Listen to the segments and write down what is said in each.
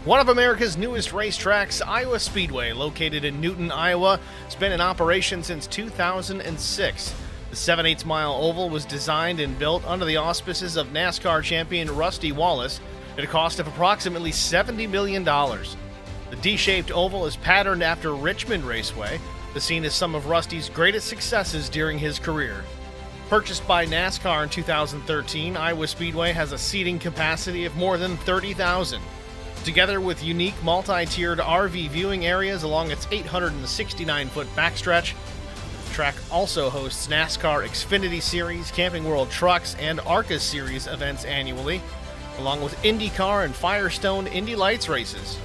One of America's newest racetracks, Iowa Speedway, located in Newton, Iowa, has been in operation since 2006. The 7/8 mile oval was designed and built under the auspices of NASCAR champion Rusty Wallace at a cost of approximately $70 million. The D-shaped oval is patterned after Richmond Raceway, the scene of some of Rusty's greatest successes during his career. Purchased by NASCAR in 2013, Iowa Speedway has a seating capacity of more than 30,000. Together with unique multi-tiered RV viewing areas along its 869-foot backstretch, the track also hosts NASCAR Xfinity Series, Camping World Trucks, and ARCA Series events annually, along with IndyCar and Firestone Indy Lights races.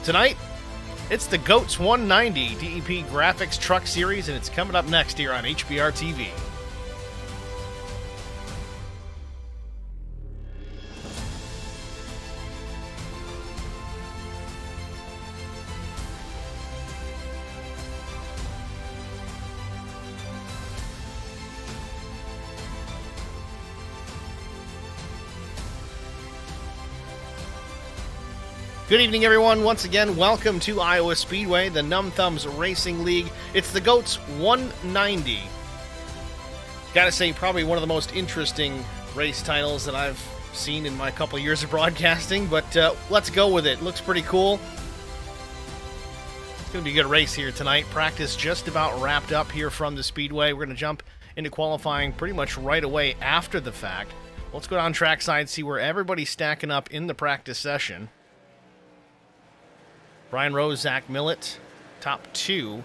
Tonight, it's the GOATS 190 DEP Graphics Truck Series, and it's coming up next here on HBR TV. Good evening, everyone. Once again, welcome to Iowa Speedway, the Numb Thumbs Racing League. It's the GOATS 190. Gotta say, probably one of the most interesting race titles that I've seen in my couple years of broadcasting, but let's go with it. Looks pretty cool. It's going to be a good race here tonight. Practice just about wrapped up here from the Speedway. We're going to jump into qualifying pretty much right away after the fact. Let's go down trackside, see where everybody's stacking up in the practice session. Brian Rose, Zach Millett, top two.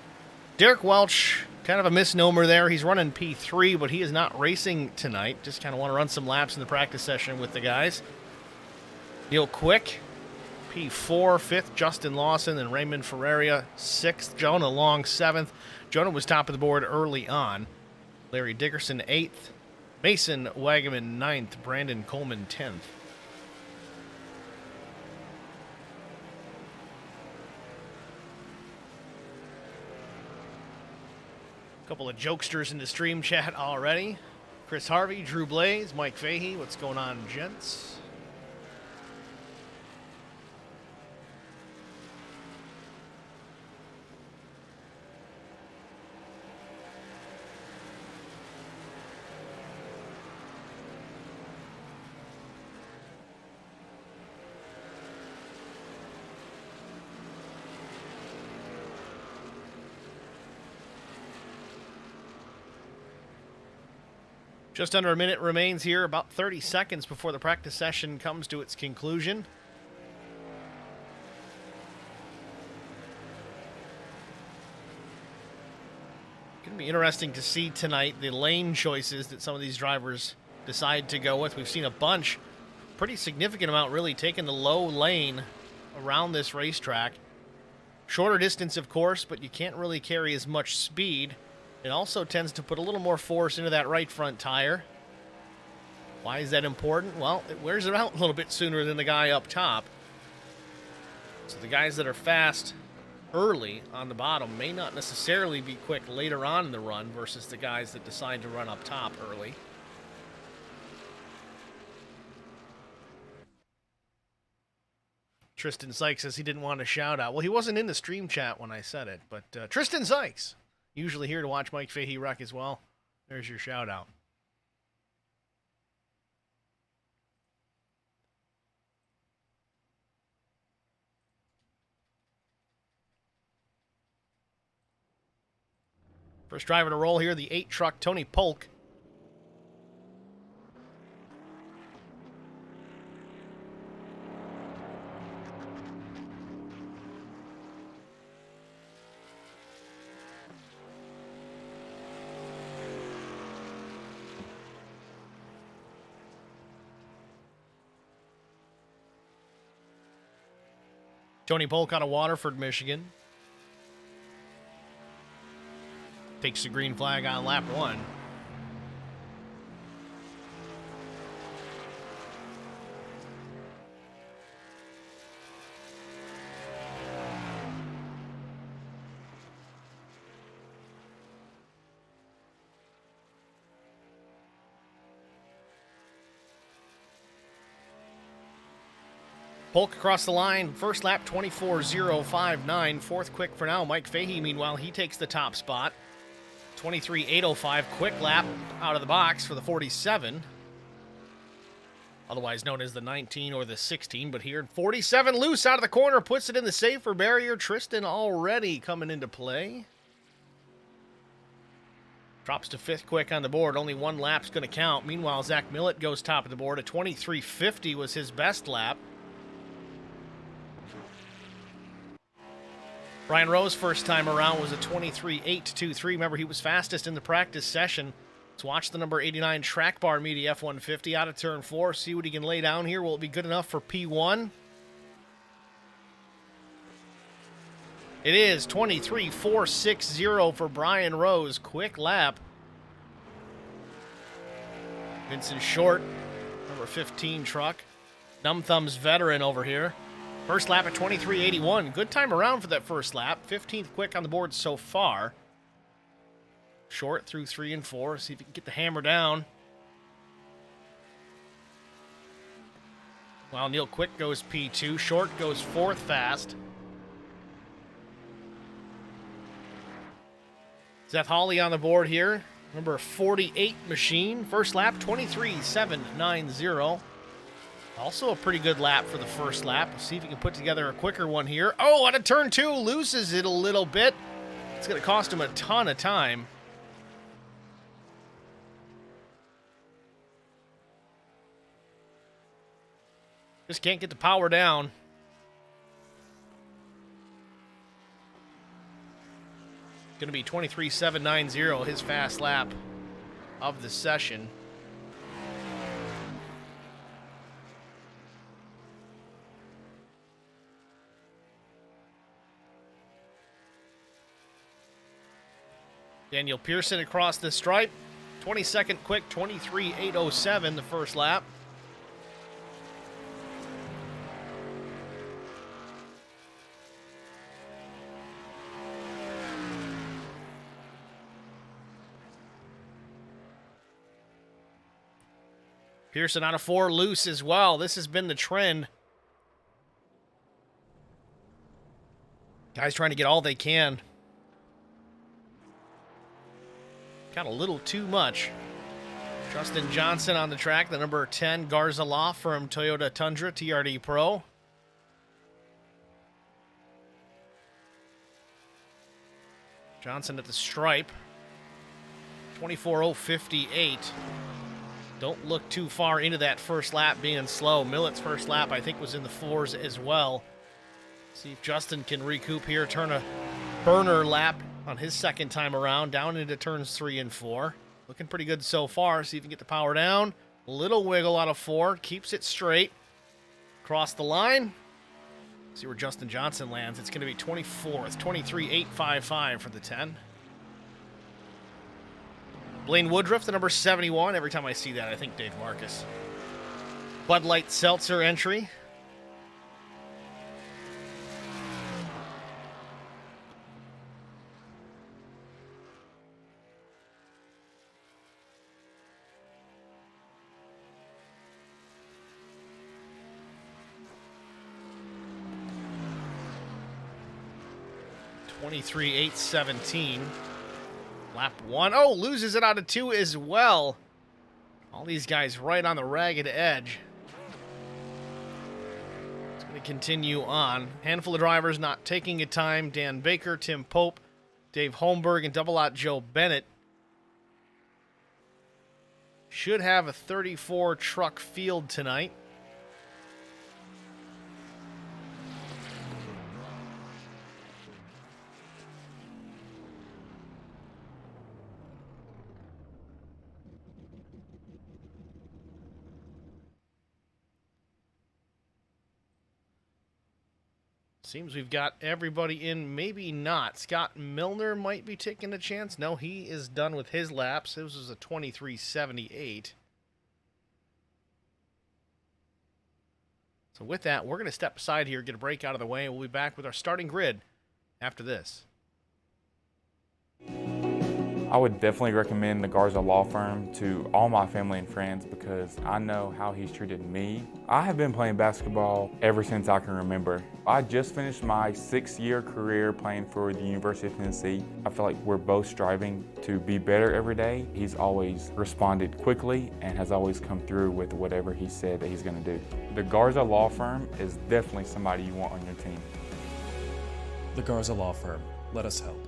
Derek Welch, kind of a misnomer there. He's running P3, but he is not racing tonight. Just kind of want to run some laps in the practice session with the guys. Neil Quick, P4. Fifth, Justin Lawson, and Raymond Ferreira, sixth. Jonah Long, seventh. Jonah was top of the board early on. Larry Dickerson, eighth. Mason Wagaman, ninth. Brandon Coleman, 10th. Couple of jokesters in the stream chat already. Chris Harvey, Drew Blaze, Mike Fahey. What's going on, gents? Just under a minute remains here, about 30 seconds before the practice session comes to its conclusion. Going to be interesting to see tonight the lane choices that some of these drivers decide to go with. We've seen a bunch, pretty significant amount really, taking the low lane around this racetrack. Shorter distance, of course, but you can't really carry as much speed. It also tends to put a little more force into that right front tire. Why is that important? Well, it wears it out a little bit sooner than the guy up top. So the guys that are fast early on the bottom may not necessarily be quick later on in the run versus the guys that decide to run up top early. Tristan Sykes says he didn't want a shout out. Well, he wasn't in the stream chat when I said it, but Tristan Sykes, usually here to watch Mike Fahey wreck as well. There's your shout out. First driver to roll here, the 8 truck, Tony Polk. Tony Polk out of Waterford, Michigan. Takes the green flag on lap 1. Polk across the line. First lap, 24.059. Fourth quick for now. Mike Fahey, meanwhile, he takes the top spot. 23.805. Quick lap out of the box for the 47. Otherwise known as the 19 or the 16. But here, 47 loose out of the corner. Puts it in the safer barrier. Tristan already coming into play. Drops to fifth quick on the board. Only one lap's going to count. Meanwhile, Zach Millett goes top of the board. A 23.50 was his best lap. Brian Rose, first time around, was a 23.823. Remember, he was fastest in the practice session. Let's watch the number 89 track bar meet F-150 out of turn 4. See what he can lay down here. Will it be good enough for P1? It is 23.460 for Brian Rose. Quick lap. Vincent Short, number 15 truck. Numb Thumb's veteran over here. First lap at 23.81. Good time around for that first lap. 15th quick on the board so far. Short through 3 and 4. See if he can get the hammer down. While Neil Quick goes P2. Short goes 4th fast. Seth Hawley on the board here. Number 48 machine. First lap, 23.790. Also a pretty good lap for the first lap. We'll see if he can put together a quicker one here. Oh, out of turn 2, loses it a little bit. It's going to cost him a ton of time. Just can't get the power down. Going to be 23.790, his fast lap of the session. Daniel Pearson across the stripe. 22nd quick, 23.807 the first lap. Pearson out of 4 loose as well. This has been the trend. Guys trying to get all they can. Got a little too much. Justin Johnson on the track, the number 10 Garza Law from Toyota Tundra TRD Pro. Johnson at the stripe. 24.058. Don't look too far into that first lap being slow. Millett's first lap, I think, was in the 4s as well. See if Justin can recoup here, turn a burner lap on his second time around, down into turns 3 and 4. Looking pretty good so far. See if he can get the power down. A little wiggle out of 4. Keeps it straight. Across the line. See where Justin Johnson lands. It's going to be 24th. 23.855 for the 10. Blaine Woodruff, the number 71. Every time I see that, I think Dave Marcus. Bud Light Seltzer entry. $23.817. Lap 1. Oh, loses it out of 2 as well. All these guys right on the ragged edge. It's going to continue on. Handful of drivers not taking a time. Dan Baker, Tim Pope, Dave Holmberg, and Double-Out Joe Bennett. Should have a 34 truck field tonight. Seems we've got everybody in, maybe not. Scott Milner might be taking a chance. No, he is done with his laps. This was a 23.78. So with that, we're going to step aside here, get a break out of the way, and we'll be back with our starting grid after this. I would definitely recommend the Garza Law Firm to all my family and friends because I know how he's treated me. I have been playing basketball ever since I can remember. I just finished my 6-year career playing for the University of Tennessee. I feel like we're both striving to be better every day. He's always responded quickly and has always come through with whatever he said that he's going to do. The Garza Law Firm is definitely somebody you want on your team. The Garza Law Firm. Let us help.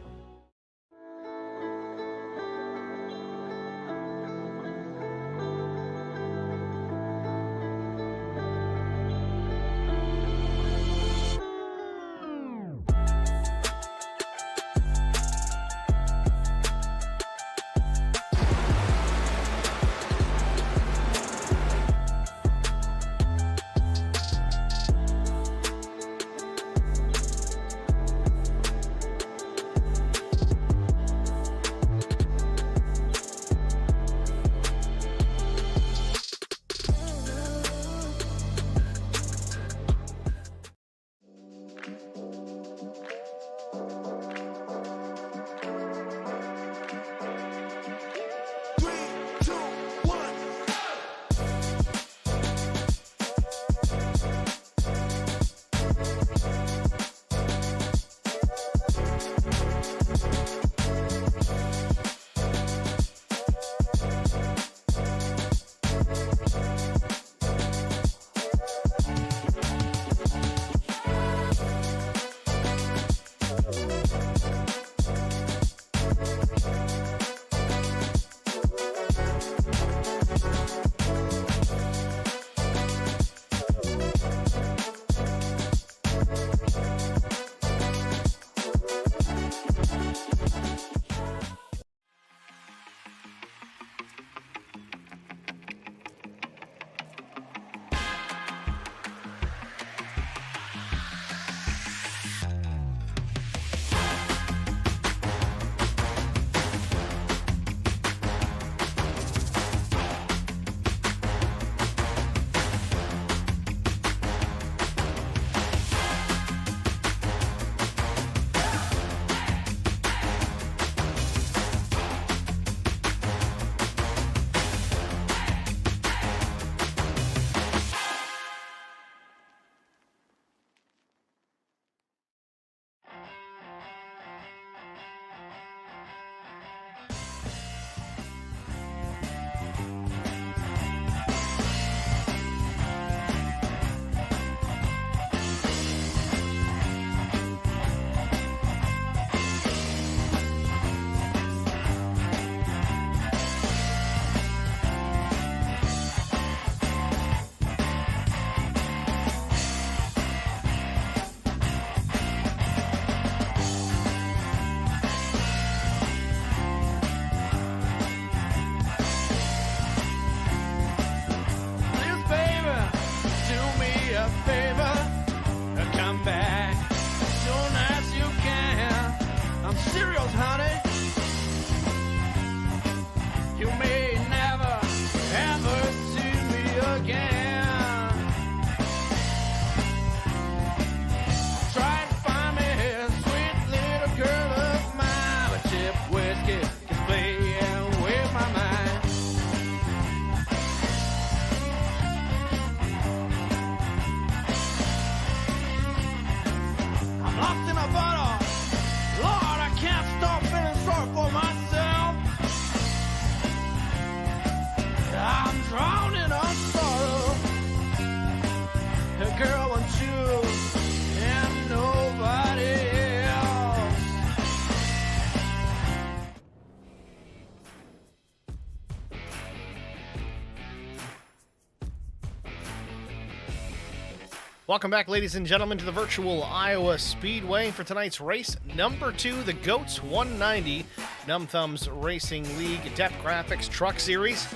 Welcome back, ladies and gentlemen, to the virtual Iowa Speedway for tonight's race number 2, the GOATS 190 Numb Thumbs Racing League DEP Graphics Truck Series.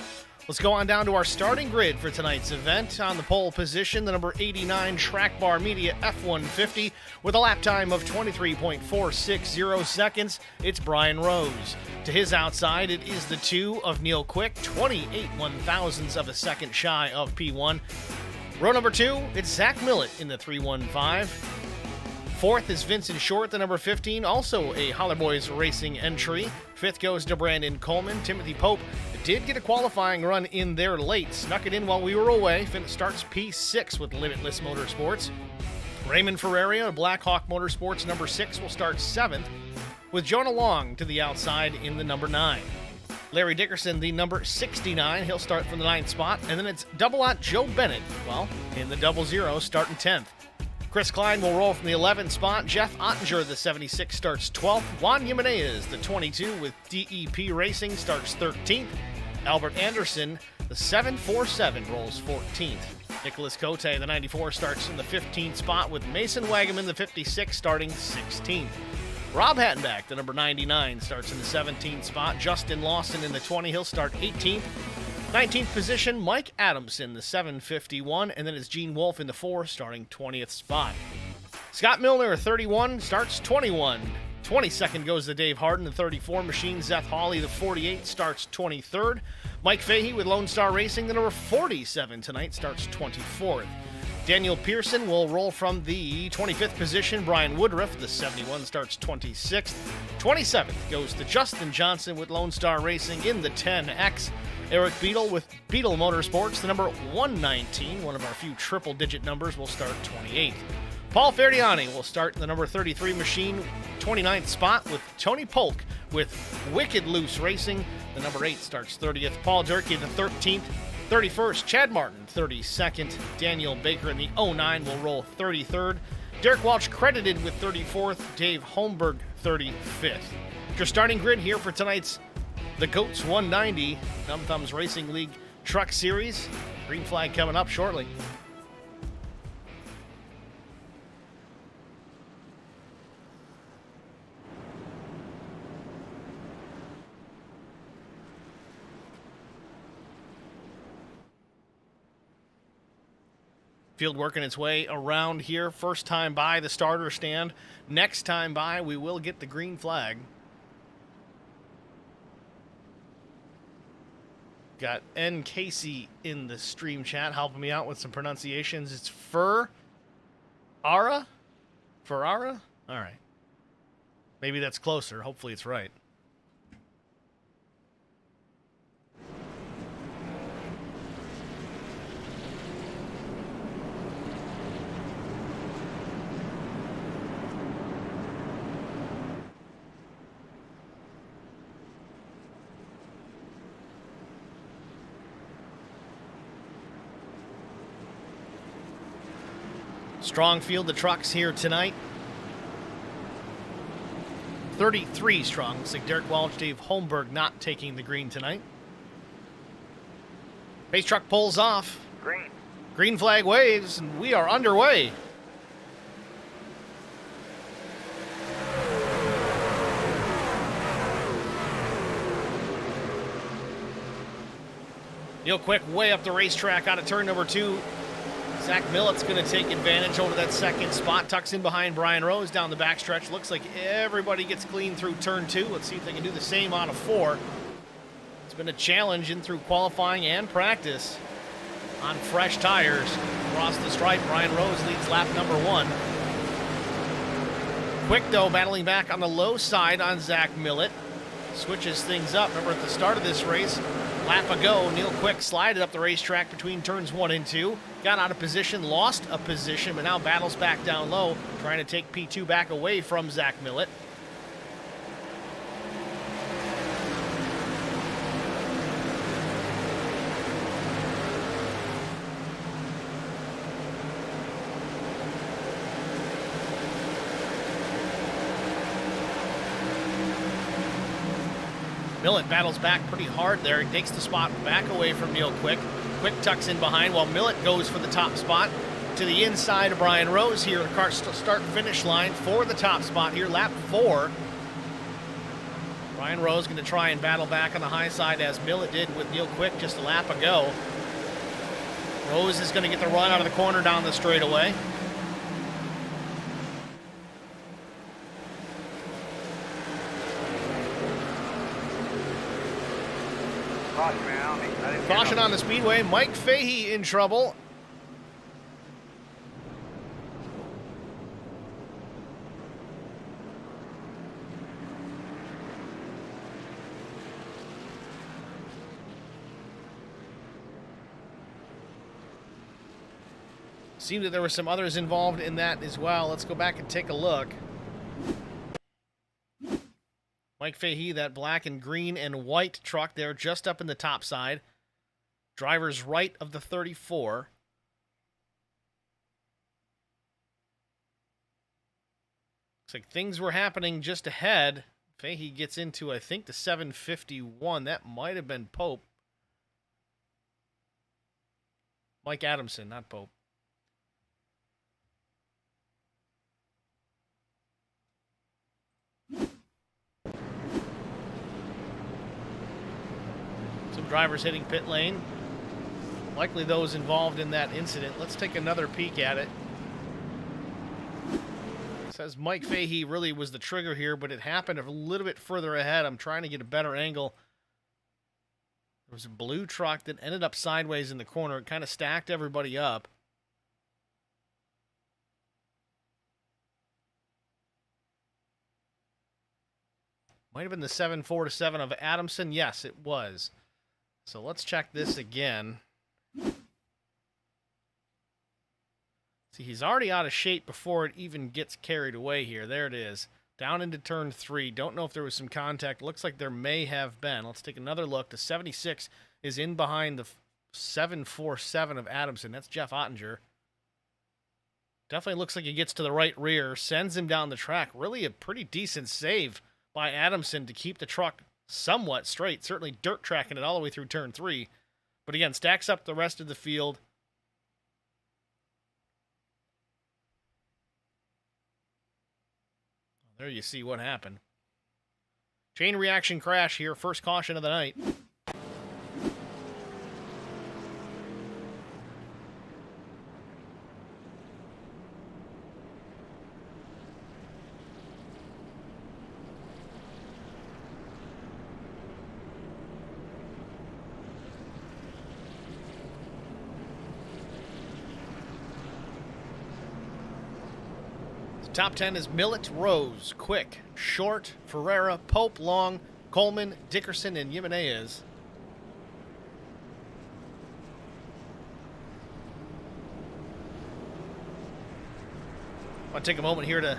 Let's go on down to our starting grid for tonight's event. On the pole position, the number 89 Track Bar Media F-150 with a lap time of 23.460 seconds. It's Brian Rose. To his outside, it is the 2 of Neil Quick, 28 one-thousandths of a second shy of P1. Row number 2, it's Zach Millett in the 315. Fourth is Vincent Short, the number 15, also a Holler Boys Racing entry. Fifth goes to Brandon Coleman. Timothy Pope did get a qualifying run in there late, snuck it in while we were away. Starts P6 with Limitless Motorsports. Raymond Ferraria of Blackhawk Motorsports, number 6, will start 7th, with Jonah Long to the outside in the number 9. Larry Dickerson, the number 69, he'll start from the 9th spot, and then it's double-out Joe Bennett, well, in the 00, starting 10th. Chris Klein will roll from the 11th spot. Jeff Ottinger, the 76, starts 12th. Juan Jimenez, the 22, with DEP Racing, starts 13th. Albert Anderson, the 747, rolls 14th. Nicholas Cote, the 94, starts in the 15th spot, with Mason Wagaman, the 56, starting 16th. Rob Hattenback, the number 99, starts in the 17th spot. Justin Lawson in the 20, he'll start 18th. 19th position, Mike Adamson, the 751, and then it's Gene Wolfe in the 4, starting 20th spot. Scott Milner, 31, starts 21. 22nd goes to Dave Harden, the 34 machine. Zeth Hawley, the 48, starts 23rd. Mike Fahey with Lone Star Racing, the number 47 tonight, starts 24th. Daniel Pearson will roll from the 25th position. Brian Woodruff, the 71, starts 26th. 27th goes to Justin Johnson with Lone Star Racing in the 10X. Eric Beadle with Beadle Motorsports, the number 119, one of our few triple-digit numbers, will start 28th. Paul Ferdiani will start in the number 33 machine, 29th spot, with Tony Polk with Wicked Loose Racing. The number 8 starts 30th. Paul Durkee, the 13th. 31st, Chad Martin, 32nd. Daniel Baker in the 09 will roll 33rd. Derek Welch credited with 34th. Dave Holmberg, 35th. Your starting grid here for tonight's The Goats 190 Numb Thumbs Racing League Truck Series. Green flag coming up shortly. Field working its way around here. First time by the starter stand. Next time by, we will get the green flag. Got N. Casey in the stream chat helping me out with some pronunciations. It's Ferrara? Ferrara? All right. Maybe that's closer. Hopefully it's right. Strong field of trucks here tonight. 33 strong. Looks like Derek Welch, Dave Holmberg not taking the green tonight. Base truck pulls off. Green. Green flag waves, and we are underway. Neil Quick way up the racetrack out of turn number 2. Zach Millett's going to take advantage over that second spot. Tucks in behind Brian Rose down the backstretch. Looks like everybody gets clean through turn 2. Let's see if they can do the same out of 4. It's been a challenge in through qualifying and practice on fresh tires. Across the stripe, Brian Rose leads lap number 1. Quick, though, battling back on the low side on Zach Millett. Switches things up. Remember, at the start of this race, lap ago, Neil Quick slided up the racetrack between turns 1 and 2. Got out of position, lost a position, but now battles back down low, trying to take P2 back away from Zach Millett. Millett battles back pretty hard there. He takes the spot back away from Neil Quick. Quick tucks in behind while Millett goes for the top spot to the inside of Brian Rose here. The car start-finish line for the top spot here, lap 4. Brian Rose going to try and battle back on the high side as Millett did with Neil Quick just a lap ago. Rose is going to get the run out of the corner down the straightaway. Caution on the speedway. Mike Fahey in trouble. seemed that there were some others involved in that as well. Let's go back and take a look. Mike Fahey, that black and green and white truck there just up in the top side. Driver's right of the 34. Looks like things were happening just ahead. Fahey gets into, I think, the 751. That might have been Pope. Mike Adamson, not Pope. Some drivers hitting pit lane. Likely those involved in that incident. Let's take another peek at it. It says Mike Fahey really was the trigger here, but it happened a little bit further ahead. I'm trying to get a better angle. There was a blue truck that ended up sideways in the corner. It kind of stacked everybody up. Might have been the 747 of Adamson. Yes, it was. So let's check this again. See, he's already out of shape before it even gets carried away here. There it is. Down into turn 3. Don't know if there was some contact. Looks like there may have been. Let's take another look. The 76 is in behind the 747 of Adamson. That's Jeff Ottinger. Definitely looks like he gets to the right rear. Sends him down the track. Really a pretty decent save by Adamson to keep the truck somewhat straight. Certainly dirt tracking it all the way through turn 3. But again, stacks up the rest of the field. There you see what happened. Chain reaction crash here. First caution of the night. Top 10 is Millett, Rose, Quick, Short, Ferreira, Pope, Long, Coleman, Dickerson, and Jimenez. I want to take a moment here to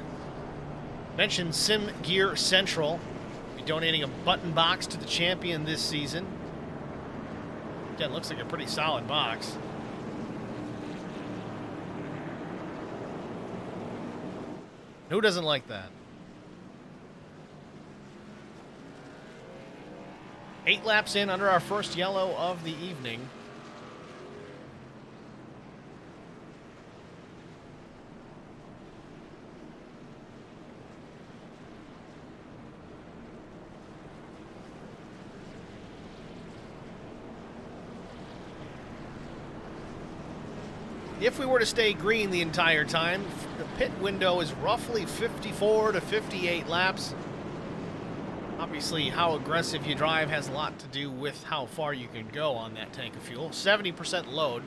mention Sim Gear Central. Be donating a button box to the champion this season. Again, looks like a pretty solid box. Who doesn't like that? 8 laps in under our first yellow of the evening. If we were to stay green the entire time, the pit window is roughly 54 to 58 laps. Obviously, how aggressive you drive has a lot to do with how far you can go on that tank of fuel. 70% load.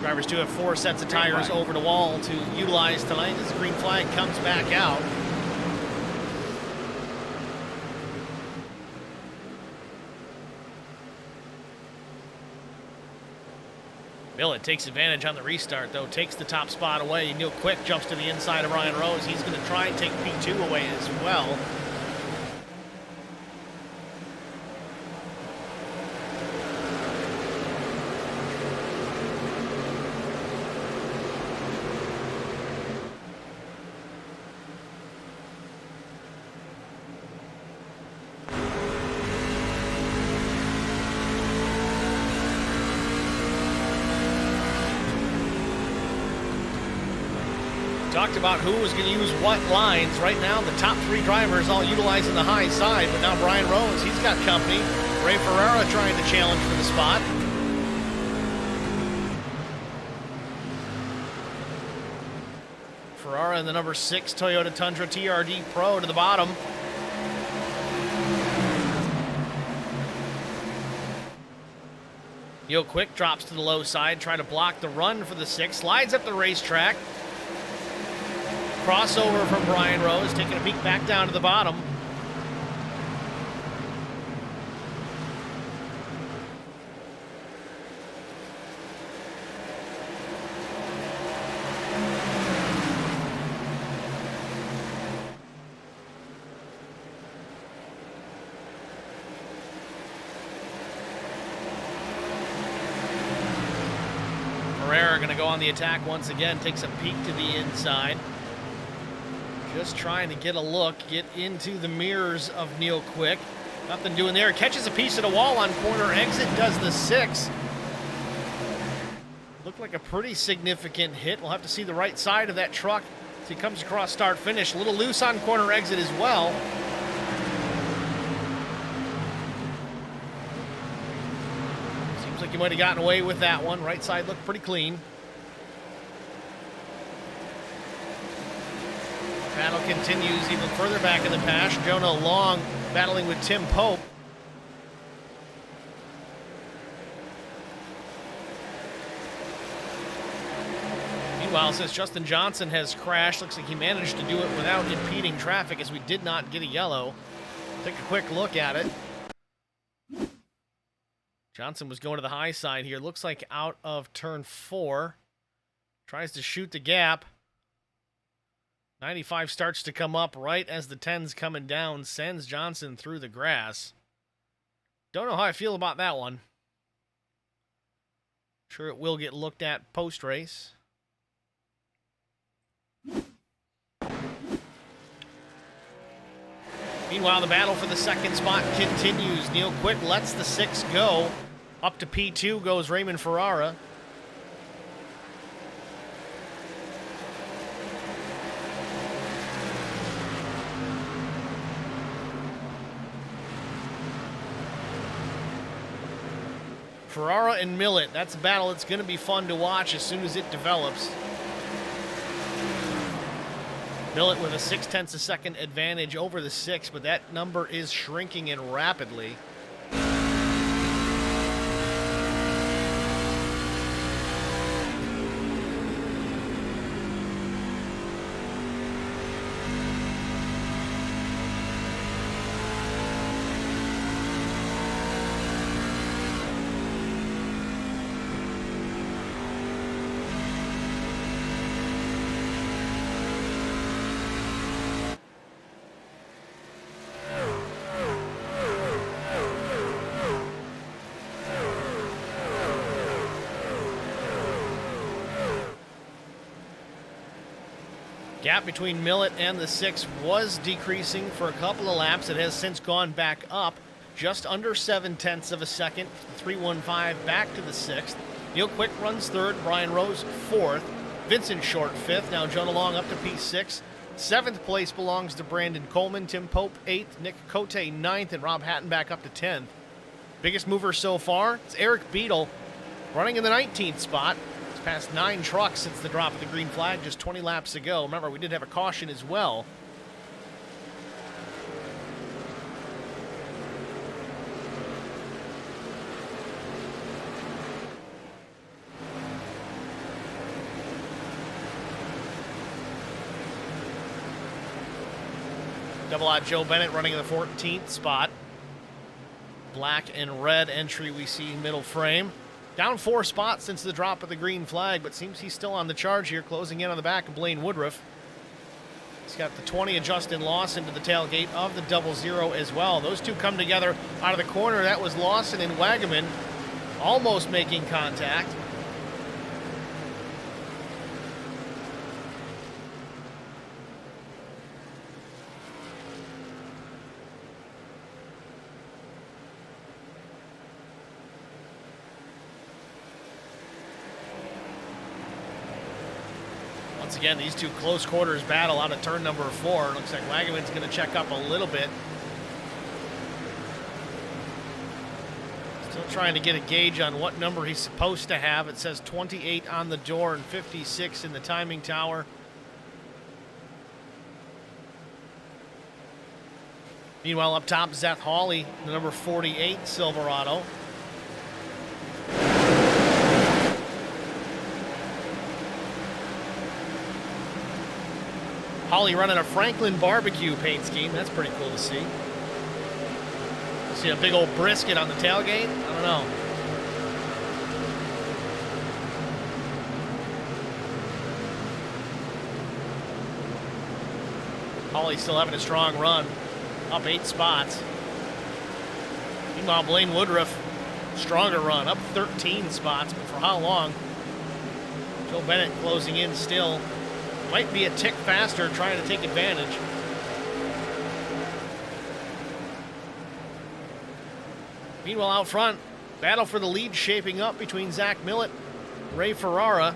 Drivers do have 4 sets of tires over the wall to utilize tonight as the green flag comes back out. Millett takes advantage on the restart, though. Takes the top spot away. Neil Quick jumps to the inside of Ryan Rose. He's going to try and take P2 away as well. Talked about who was going to use what lines. Right now, the top 3 drivers all utilizing the high side, but now Brian Rose, he's got company. Ray Ferreira trying to challenge for the spot. Ferreira in the number 6 Toyota Tundra TRD Pro to the bottom. Neil Quick drops to the low side, trying to block the run for the 6. Slides up the racetrack. Crossover from Brian Rose, taking a peek back down to the bottom. Herrera going to go on the attack once again. Takes a peek to the inside. Just trying to get a look, get into the mirrors of Neil Quick. Nothing doing there. Catches a piece of the wall on corner exit, does the 6. Looked like a pretty significant hit. We'll have to see the right side of that truck as he comes across start finish. A little loose on corner exit as well. Seems like he might have gotten away with that one. Right side looked pretty clean. Battle continues even further back in the pass. Jonah Long battling with Tim Pope. Meanwhile, since Justin Johnson has crashed, looks like he managed to do it without impeding traffic as we did not get a yellow. Take a quick look at it. Johnson was going to the high side here. Looks like out of turn 4. Tries to shoot the gap. 95 starts to come up right as the 10's coming down. Sends Johnson through the grass. Don't know how I feel about that one. Sure it will get looked at post-race. Meanwhile, the battle for the second spot continues. Neil Quick lets the 6 go. Up to P2 goes Raymond Ferrara. Ferrara and Millett, that's a battle that's going to be fun to watch as soon as it develops. Millett with a 0.6 second advantage over the 6, but that number is shrinking in rapidly. Gap between Millett and the 6 was decreasing for a couple of laps. It has since gone back up just under 0.7 seconds. 3.15 back to the 6th. Neil Quick runs 3rd. Brian Rose 4th. Vincent Short 5th. Now Jonah Long up to P6. 7th place belongs to Brandon Coleman. Tim Pope 8th. Nick Cote 9th. And Rob Hatton back up to 10th. Biggest mover so far, it's Eric Beadle running in the 19th spot. Past 9 trucks since the drop of the green flag just 20 laps ago. Remember, we did have a caution as well. Double-odd Joe Bennett running in the 14th spot. Black and red entry we see middle frame. Down 4 spots since the drop of the green flag, but seems he's still on the charge here, closing in on the back of Blaine Woodruff. He's got the 20 of Justin Lawson to the tailgate of the 00 as well. Those two come together out of the corner. That was Lawson and Wagaman almost making contact. Once again, these two close quarters battle out of turn number 4. Looks like Wagaman's going to check up a little bit. Still trying to get a gauge on what number he's supposed to have. It says 28 on the door and 56 in the timing tower. Meanwhile, up top, Zeth Hawley, the number 48 Silverado. Hawley running a Franklin barbecue paint scheme. That's pretty cool to see. See a big old brisket on the tailgate? I don't know. Hawley still having a strong run. Up 8 spots. Meanwhile, Blaine Woodruff, stronger run. Up 13 spots, but for how long? Phil Bennett closing in still. Might be a tick faster, trying to take advantage. Meanwhile, out front, battle for the lead shaping up between Zach Millett, Ray Ferrara.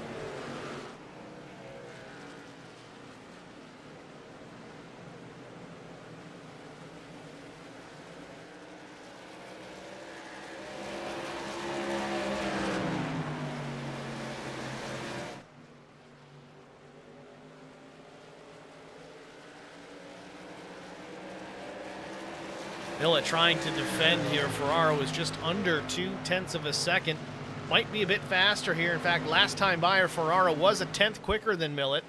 Millett trying to defend here. Ferrara was just under 0.2 of a second. Might be a bit faster here. In fact, last time by, Ferrara was a 1/10 quicker than Millett.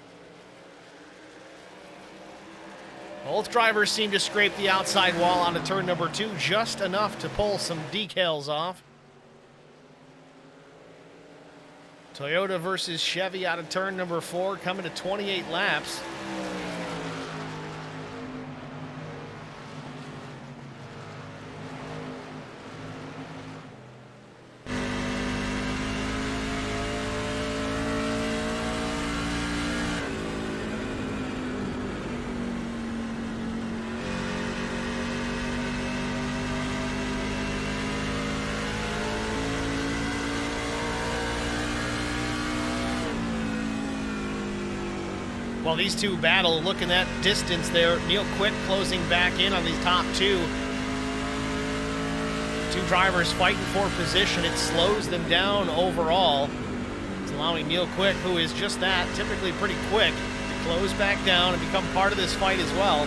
Both drivers seem to scrape the outside wall onto turn number 2, just enough to pull some decals off. Toyota versus Chevy out of turn number 4, coming to 28 laps. While these two battle, looking at distance there, Neil Quick closing back in on these top two. Two drivers fighting for position. It slows them down overall. It's allowing Neil Quick, who is just that, typically pretty quick, to close back down and become part of this fight as well.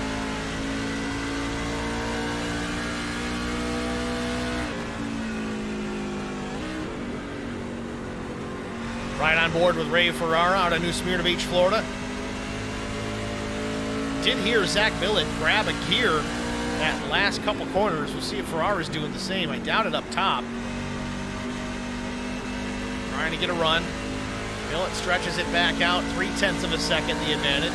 Right on board with Ray Ferrara out of New Smyrna Beach, Florida. Did hear Zach Millett grab a gear that last couple corners. We'll see if Ferrara's doing the same. I doubt it up top. Trying to get a run. Millett stretches it back out. 0.3 of a second, the advantage.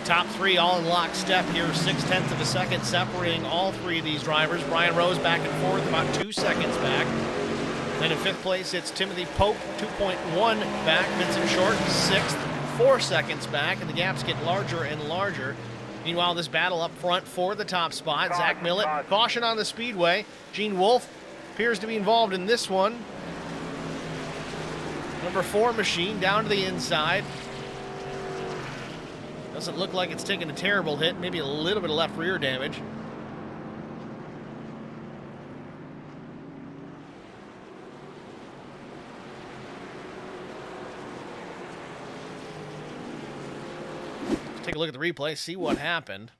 Top three all in lockstep here, 0.6 of a second separating all three of these drivers. Brian Rose back and forth, about 2 seconds back. Then in 5th place, it's Timothy Pope, 2.1 back. Vincent Short, 6th, 4 seconds back, and the gaps get larger and larger. Meanwhile, this battle up front for the top spot. Zach Millett, caution on the Speedway. Gene Wolfe appears to be involved in this one. Number 4 machine down to the inside. Doesn't look like it's taken a terrible hit, maybe a little bit of left rear damage. Let's take a look at the replay, see what happened.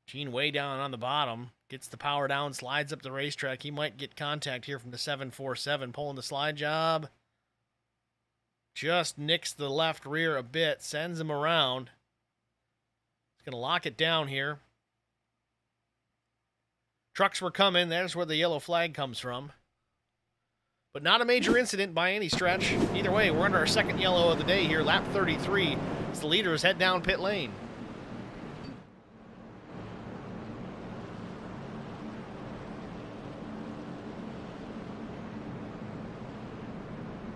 Gene way down on the bottom, gets the power down, slides up the racetrack. He might get contact here from the 747, pulling the slide job. Just nicks the left rear a bit, sends him around. He's going to lock it down here. Trucks were coming. There's where the yellow flag comes from. But not a major incident by any stretch. Either way, we're under our second yellow of the day here, lap 33, as the leaders head down pit lane.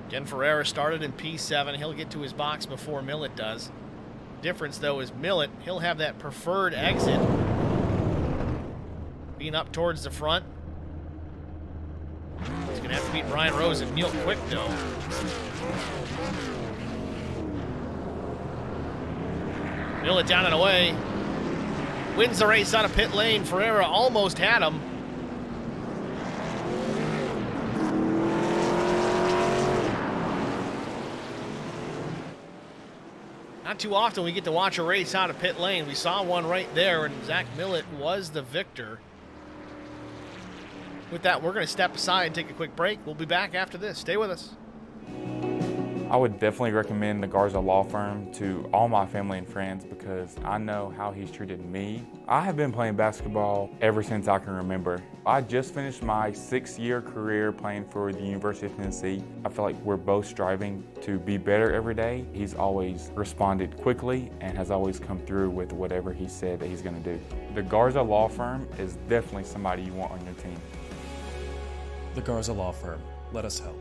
Again, Ferrara started in P7. He'll get to his box before Millett does. Difference, though, is Millett, he'll have that preferred exit. Being up towards the front. He's going to have to beat Brian Rose and Neil Quick, though. Millett down and away. Wins the race out of pit lane. Ferrara almost had him. Not too often we get to watch a race out of pit lane. We saw one right there, and Zach Millett was the victor. With that, we're going to step aside and take a quick break. We'll be back after this. Stay with us. I would definitely recommend the Garza Law Firm to all my family and friends because I know how he's treated me. I have been playing basketball ever since I can remember. I just finished my 6-year career playing for the University of Tennessee. I feel like we're both striving to be better every day. He's always responded quickly and has always come through with whatever he said that he's going to do. The Garza Law Firm is definitely somebody you want on your team. The Garza Law Firm. Let us help.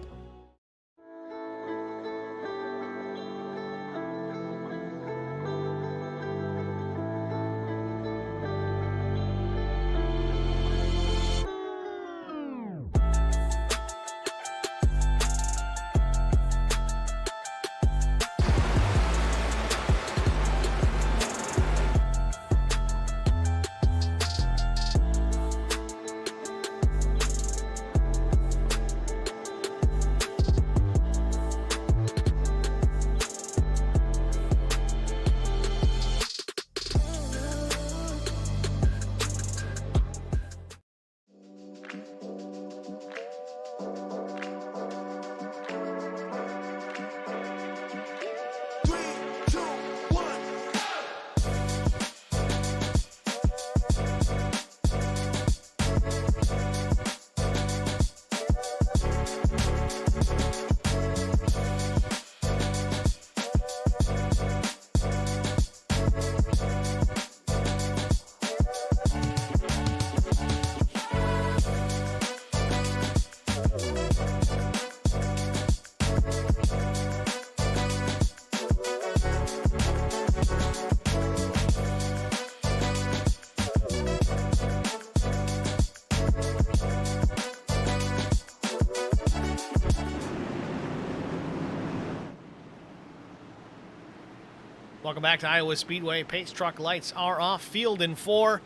Welcome back to Iowa Speedway. Pace truck lights are off. Field in 4.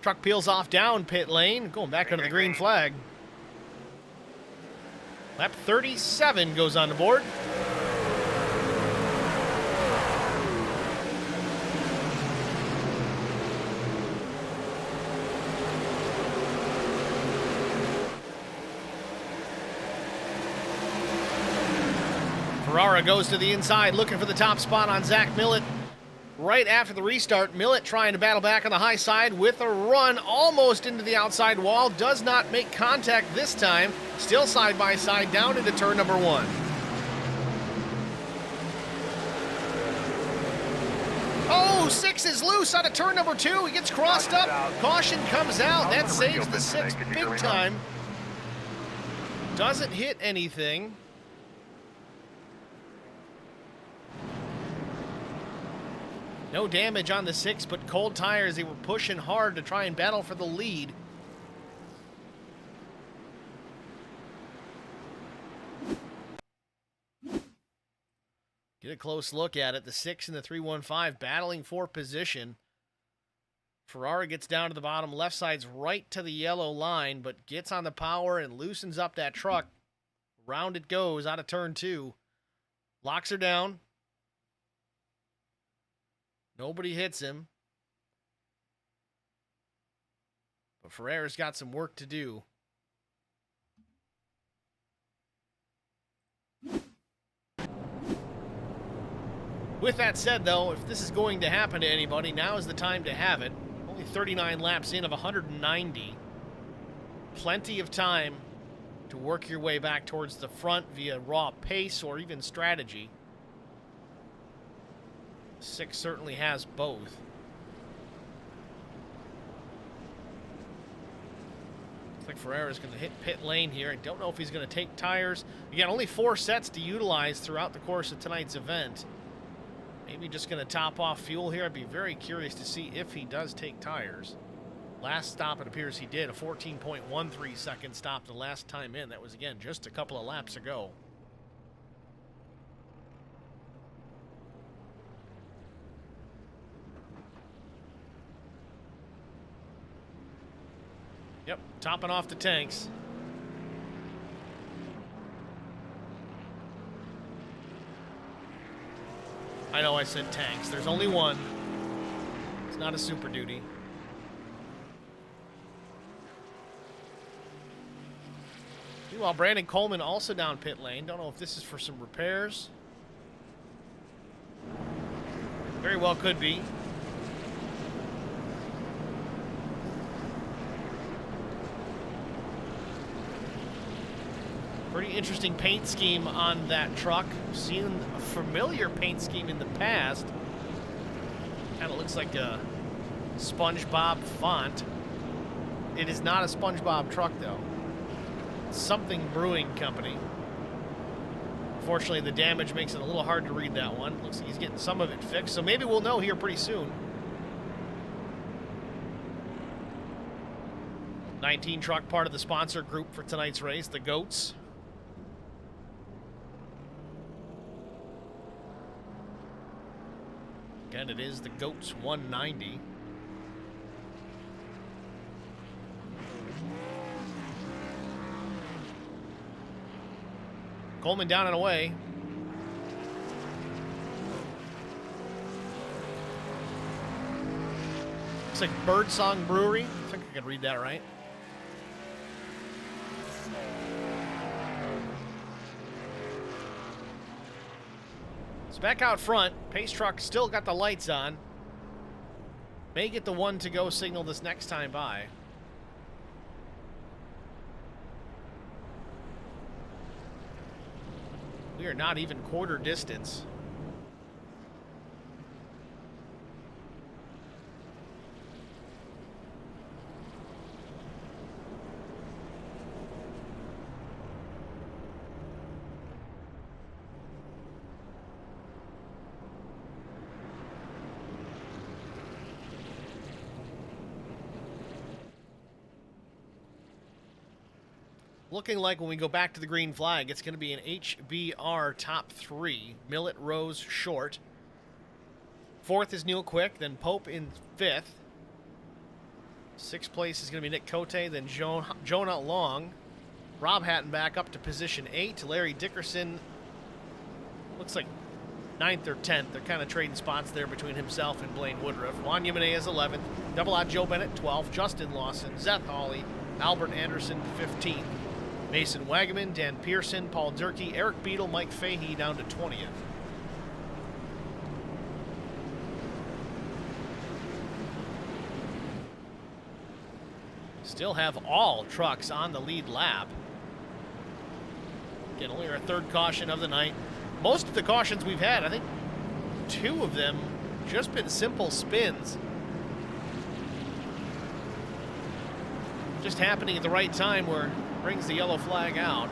Truck peels off down pit lane. Going back under the green flag. Lap 37 goes on the board. Ferrara goes to the inside, looking for the top spot on Zach Millett. Right after the restart, Millett trying to battle back on the high side with a run almost into the outside wall. Does not make contact this time. Still side by side down into turn number 1. Oh, 6 is loose out of turn number 2. He gets crossed up. Caution comes out. That saves the 6 big time. Doesn't hit anything. No damage on the 6, but cold tires. They were pushing hard to try and battle for the lead. Get a close look at it. The 6 and the 315 battling for position. Ferrara gets down to the bottom. Left side's right to the yellow line, but gets on the power and loosens up that truck. Round it goes out of turn 2. Locks her down. Nobody hits him. But Ferrara's got some work to do. With that said, though, if this is going to happen to anybody, now is the time to have it. Only 39 laps in of 190. Plenty of time to work your way back towards the front via raw pace or even strategy. 6 certainly has both. Looks like Ferrara's going to hit pit lane here. I don't know if he's going to take tires. Again, only 4 sets to utilize throughout the course of tonight's event. Maybe just going to top off fuel here. I'd be very curious to see if he does take tires. Last stop, it appears he did. A 14.13 second stop the last time in. That was, again, just a couple of laps ago. Yep, topping off the tanks. I know I said tanks. There's only one. It's not a Super Duty. Meanwhile, Brandon Coleman also down pit lane. Don't know if this is for some repairs Very well could be. Pretty interesting paint scheme on that truck. Seen a familiar paint scheme in the past. Kind of looks like a SpongeBob font. It is not a SpongeBob truck, though. Something Brewing Company. Unfortunately, the damage makes it a little hard to read that one. Looks like he's getting some of it fixed, so maybe we'll know here pretty soon. 19 truck, part of the sponsor group for tonight's race, the Goats. Again, it is the Goats 190. Coleman down and away. Looks like Birdsong Brewery. I think I could read that right. It's back out front. Pace truck still got the lights on. May get the one to go signal this next time by. We are not even quarter distance. Looking like when we go back to the green flag, it's going to be an HBR top 3. Millett, Rose, Short. 4th is Neil Quick, then Pope in 5th. 6th place is going to be Nick Cote, then Jonah Long. Rob Hatton back up to position 8. Larry Dickerson looks like 9th or 10th. They're kind of trading spots there between himself and Blaine Woodruff. Juan Jimenez 11th. Double out Joe Bennett 12th. Justin Lawson, Zeth Hawley, Albert Anderson 15th. Mason Wagaman, Dan Pearson, Paul Durkee, Eric Beadle, Mike Fahey down to 20th. Still have all trucks on the lead lap. Again, only our 3rd caution of the night. Most of the cautions we've had, I think 2 of them just been simple spins. Just happening at the right time where brings the yellow flag out.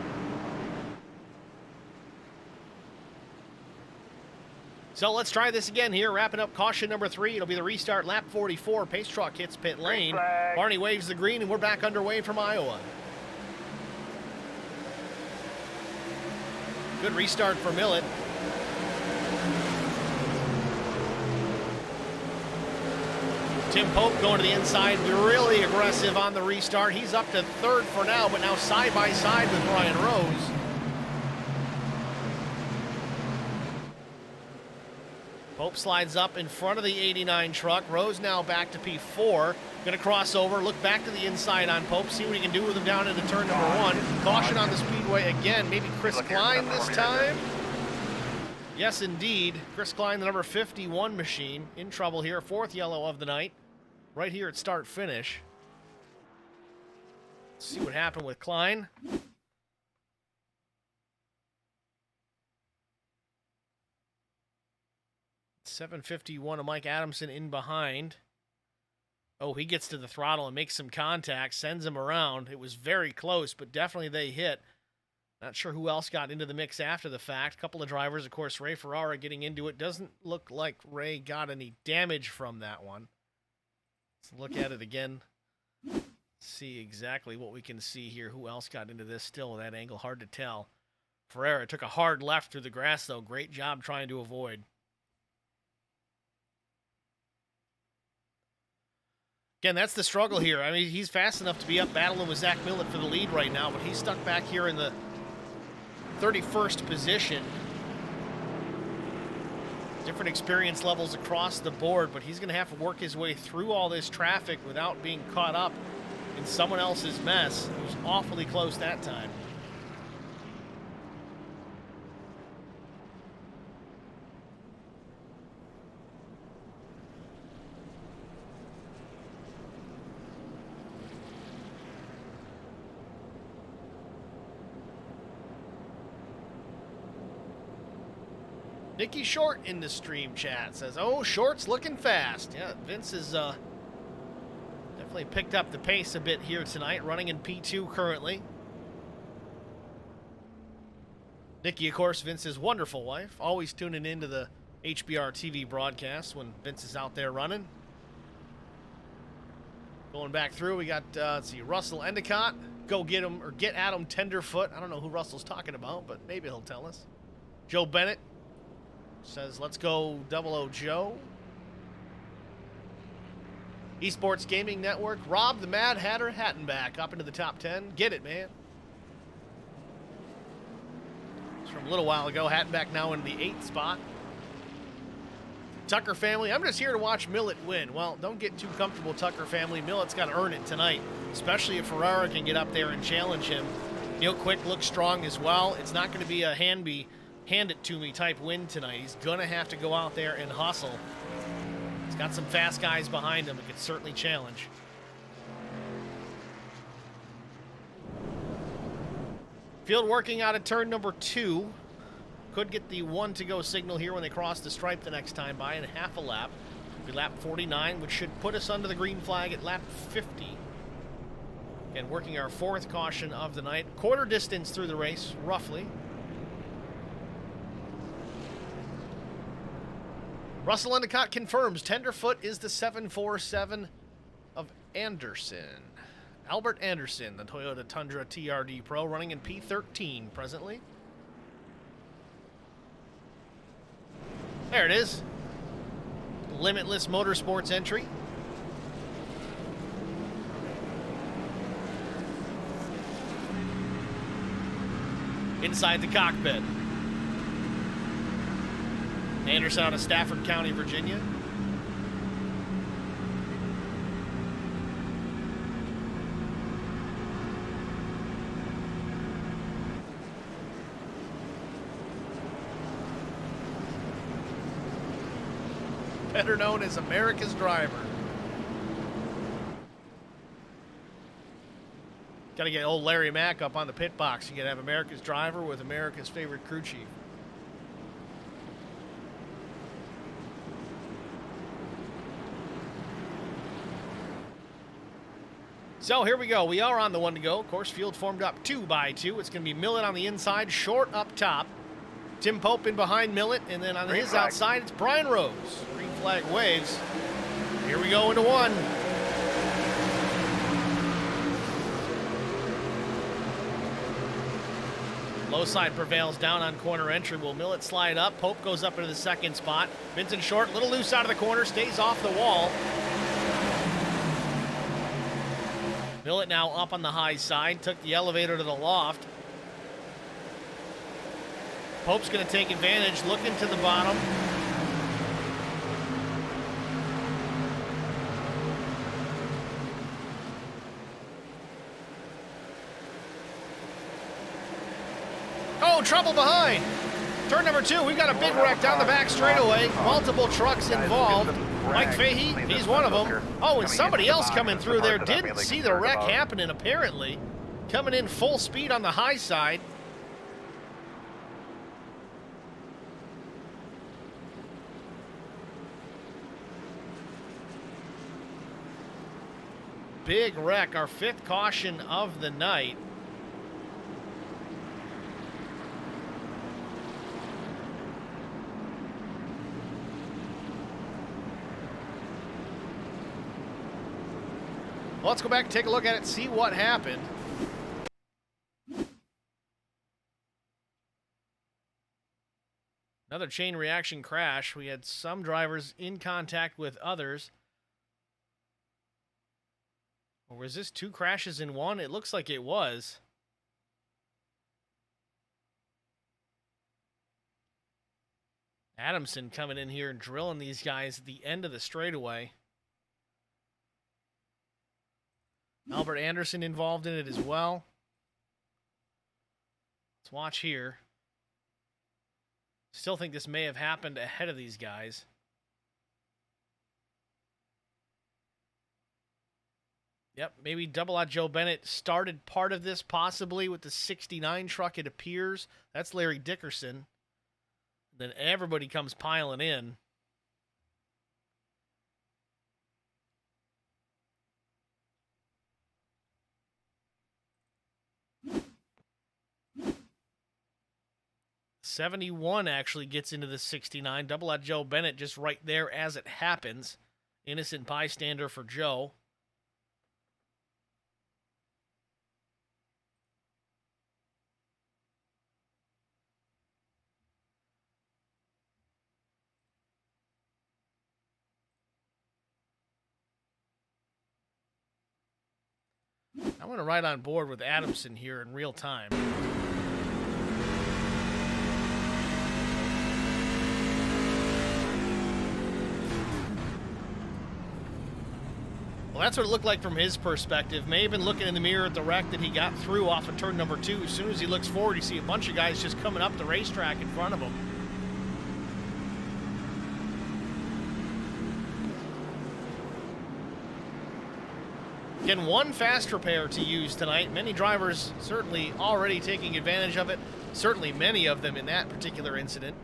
So let's try this again here. Wrapping up caution number 3. It'll be the restart lap 44. Pace truck hits pit lane. Barney waves the green and we're back underway from Iowa. Good restart for Millett. Tim Pope going to the inside, really aggressive on the restart. He's up to 3rd for now, but now side by side with Brian Rose. Pope slides up in front of the 89 truck. Rose now back to P4. Going to cross over, look back to the inside on Pope, see what he can do with him down into turn number 1. Caution on the Speedway again. Maybe Chris Klein this time? Yes, indeed. Chris Klein, the number 51 machine, in trouble here. 4th yellow of the night. Right here at start-finish. Let's see what happened with Klein. .751 of Mike Adamson in behind. Oh, he gets to the throttle and makes some contact, sends him around. It was very close, but definitely they hit. Not sure who else got into the mix after the fact. A couple of drivers, of course, Ray Ferrara getting into it. Doesn't look like Ray got any damage from that one. Let's look at it again. See exactly what we can see here. Who else got into this still at that angle? Hard to tell. Ferrara took a hard left through the grass, though. Great job trying to avoid. Again, that's the struggle here. I mean, he's fast enough to be up battling with Zach Millett for the lead right now, but he's stuck back here in the 31st position. Different experience levels across the board, but he's going to have to work his way through all this traffic without being caught up in someone else's mess. It was awfully close that time. Nikki Short in the stream chat says, oh, Short's looking fast. Yeah, Vince has definitely picked up the pace a bit here tonight, running in P2 currently. Nikki, of course, Vince's wonderful wife, always tuning into the HBR TV broadcast when Vince is out there running. Going back through, we got, let's see, Russell Endicott. Go get him, or get Adam Tenderfoot. I don't know who Russell's talking about, but maybe he'll tell us. Joe Bennett says, let's go 00 Joe. Esports Gaming Network. Rob the Mad Hatter Hattenback up into the top 10. Get it, man. It's from a little while ago. Hattenback now in the 8th spot. Tucker family, I'm just here to watch Millet win. Well, don't get too comfortable, Tucker family. Millet's got to earn it tonight, especially if Ferrara can get up there and challenge him. Neil Quick looks strong as well. It's not going to be a hand it to me type win tonight. He's going to have to go out there and hustle. He's got some fast guys behind him that could certainly challenge. Field working out of turn number 2. Could get the 1 to go signal here when they cross the stripe the next time by in half a lap. It'll be lap 49, which should put us under the green flag at lap 50. And working our 4th caution of the night. Quarter distance through the race, roughly. Russell Endicott confirms Tenderfoot is the 747 of Anderson. Albert Anderson, the Toyota Tundra TRD Pro, running in P13 presently. There it is. Limitless Motorsports entry. Inside the cockpit. Anderson out of Stafford County, Virginia. Better known as America's driver. Got to get old Larry Mack up on the pit box. You got to have America's driver with America's favorite crew chief. So here we go. We are on the 1 to go. Of course, field formed up 2 by 2. It's going to be Millet on the inside, Short up top. Tim Pope in behind Millet, and then on his outside, it's Brian Rose. Green flag waves. Here we go into 1. Low side prevails down on corner entry. Will Millet slide up? Pope goes up into the 2nd spot. Vincent Short, a little loose out of the corner, stays off the wall. Millet now up on the high side, took the elevator to the loft. Pope's going to take advantage, looking to the bottom. Oh, trouble behind. Turn number 2, we've got a big wreck down the back straightaway. Multiple trucks involved. Mike Fahey, he's one of them. Oh, and somebody else coming through there didn't see the wreck happening, apparently. Coming in full speed on the high side. Big wreck, our 5th caution of the night. Well, let's go back and take a look at it, see what happened. Another chain reaction crash. We had some drivers in contact with others. Or was this 2 crashes in 1? It looks like it was. Adamson coming in here and drilling these guys at the end of the straightaway. Albert Anderson involved in it as well. Let's watch here. Still think this may have happened ahead of these guys. Yep, maybe Double Out Joe Bennett started part of this, possibly with the 69 truck, it appears. That's Larry Dickerson. Then everybody comes piling in. '71 actually gets into the 69. Double out Joe Bennett just right there as it happens. Innocent bystander for Joe. I want to ride on board with Adamson here in real time. Well, that's what it looked like from his perspective. May have been looking in the mirror at the wreck that he got through off of turn number 2. As soon as he looks forward, you see a bunch of guys just coming up the racetrack in front of him. Again, one fast repair to use tonight. Many drivers certainly already taking advantage of it. Certainly many of them in that particular incident.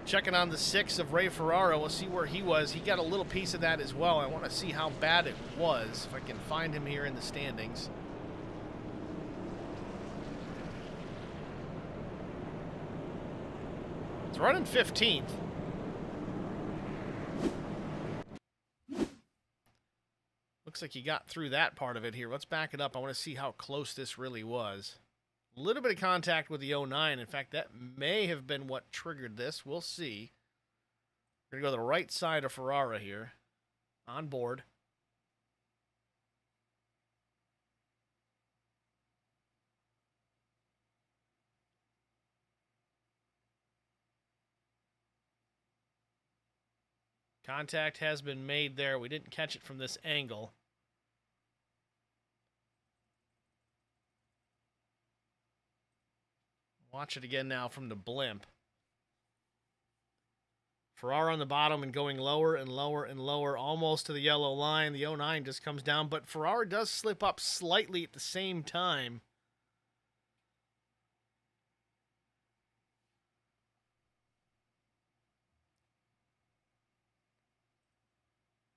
Checking on the 6 of Ray Ferraro. We'll see where he was. He got a little piece of that as well. I want to see how bad it was, if I can find him here in the standings. It's running 15th. Looks like he got through that part of it here. Let's back it up. I want to see how close this really was. A little bit of contact with the 09. In fact, that may have been what triggered this. We'll see. We're going to go to the right side of Ferrara here. On board. Contact has been made there. We didn't catch it from this angle. Watch it again now from the blimp. Ferrara on the bottom and going lower and lower and lower, almost to the yellow line. The 09 just comes down, but Ferrara does slip up slightly at the same time.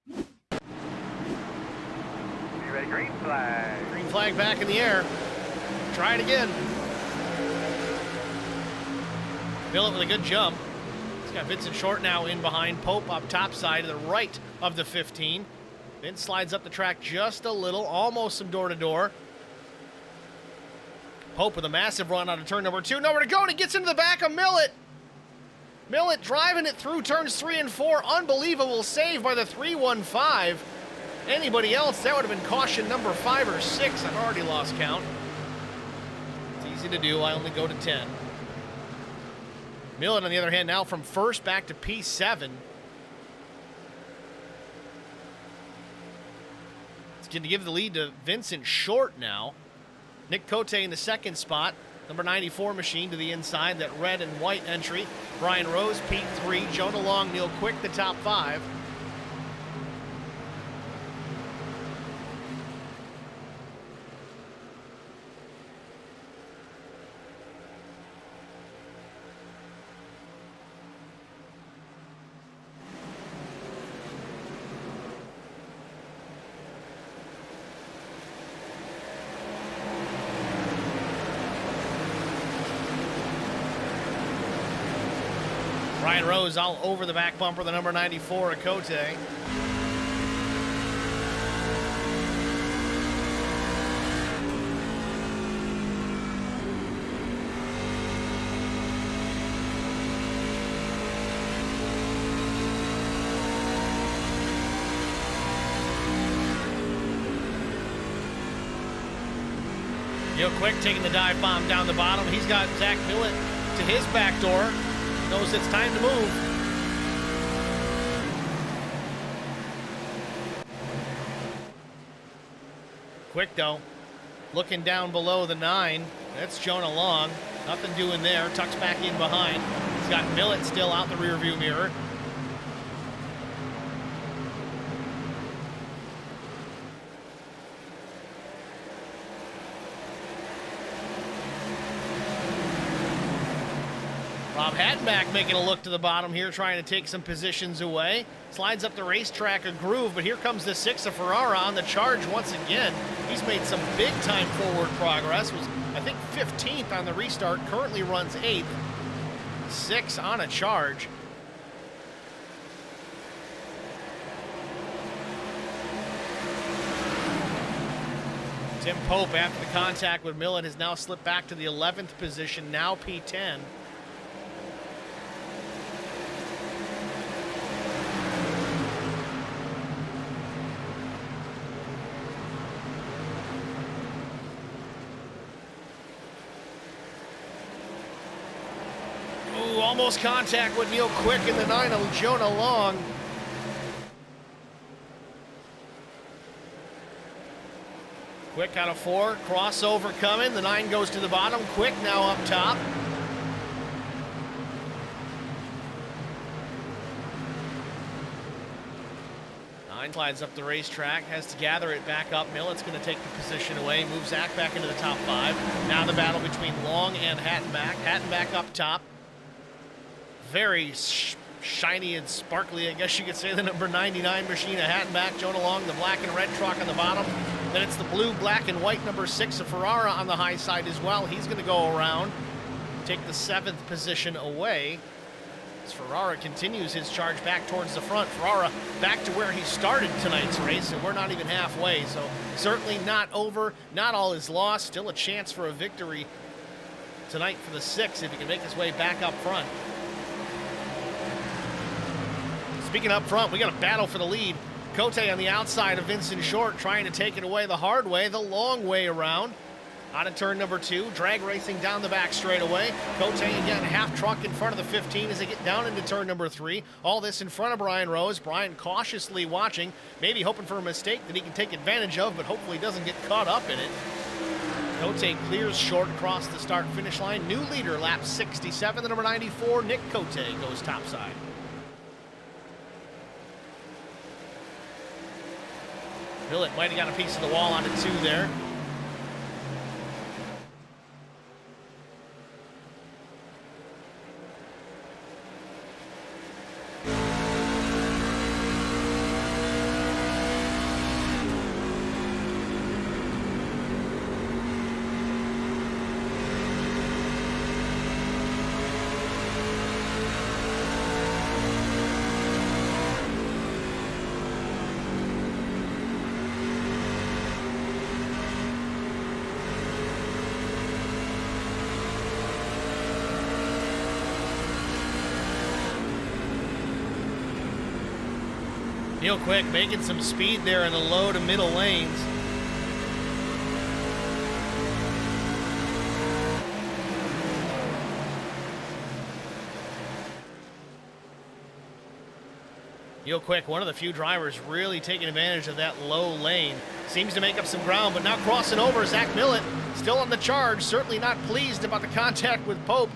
Be ready, green flag. Green flag back in the air. Try it again. Bill with a good jump. He's got Vincent Short now in behind. Pope up top side to the right of the 15. Vince slides up the track just a little, almost some door-to-door. Pope with a massive run out of turn number 2. Nowhere to go, and he gets into the back of Millett. Millett driving it through turns 3 and 4. Unbelievable save by the 315. Anybody else, that would have been caution number 5 or 6. I've already lost count. It's easy to do. I only go to 10. Millett, on the other hand, now from first back to P7. It's going to give the lead to Vincent Short now. Nick Cote in the second spot. Number 94 machine to the inside, that red and white entry. Brian Rose, P3. Jonah Long, Neil Quick, the top 5. Brian Rose all over the back bumper, the number 94 of Cote. Neil Quick taking the dive bomb down the bottom. He's got Zach Millett to his back door. Knows it's time to move. Quick though, looking down below the 9. That's Jonah Long. Nothing doing there. Tucks back in behind. He's got Millett still out the rearview mirror. Hattenback making a look to the bottom here, trying to take some positions away. Slides up the racetrack a groove, but here comes the 6 of Ferrara on the charge once again. He's made some big-time forward progress. Was, I think, 15th on the restart. Currently runs 8th. 6 on a charge. Tim Pope, after the contact with Millet, has now slipped back to the 11th position, now P10. Ooh, almost contact with Neil Quick in the 9 of Jonah Long. Quick out of 4, crossover coming. The 9 goes to the bottom. Quick now up top. Nine slides up the racetrack, has to gather it back up. Millet's going to take the position away, moves Zach back into the top 5. Now the battle between Long and Hattenback. Hattenback up top. Very shiny and sparkly, I guess you could say, the number 99 machine of Hattenback. Jonah Long, the black and red truck on the bottom. Then it's the blue, black, and white number 6 of Ferrara on the high side as well. He's going to go around, take the 7th position away. As Ferrara continues his charge back towards the front. Ferrara back to where he started tonight's race, and we're not even halfway. So certainly not over. Not all is lost. Still a chance for a victory tonight for the 6 if he can make his way back up front. Speaking up front, we got a battle for the lead. Cote on the outside of Vincent Short, trying to take it away the hard way, the long way around. Out of turn number 2, drag racing down the back straightaway. Cote again, half truck in front of the 15 as they get down into turn number 3. All this in front of Brian Rose. Brian cautiously watching, maybe hoping for a mistake that he can take advantage of, but hopefully doesn't get caught up in it. Cote clears Short across the start-finish line. New leader, lap 67, the number 94, Nick Cote goes topside. Millet might have got a piece of the wall on it too there. Neil Quick making some speed there in the low to middle lanes. Neil Quick, one of the few drivers really taking advantage of that low lane. Seems to make up some ground, but now crossing over, Zach Millet still on the charge. Certainly not pleased about the contact with Pope.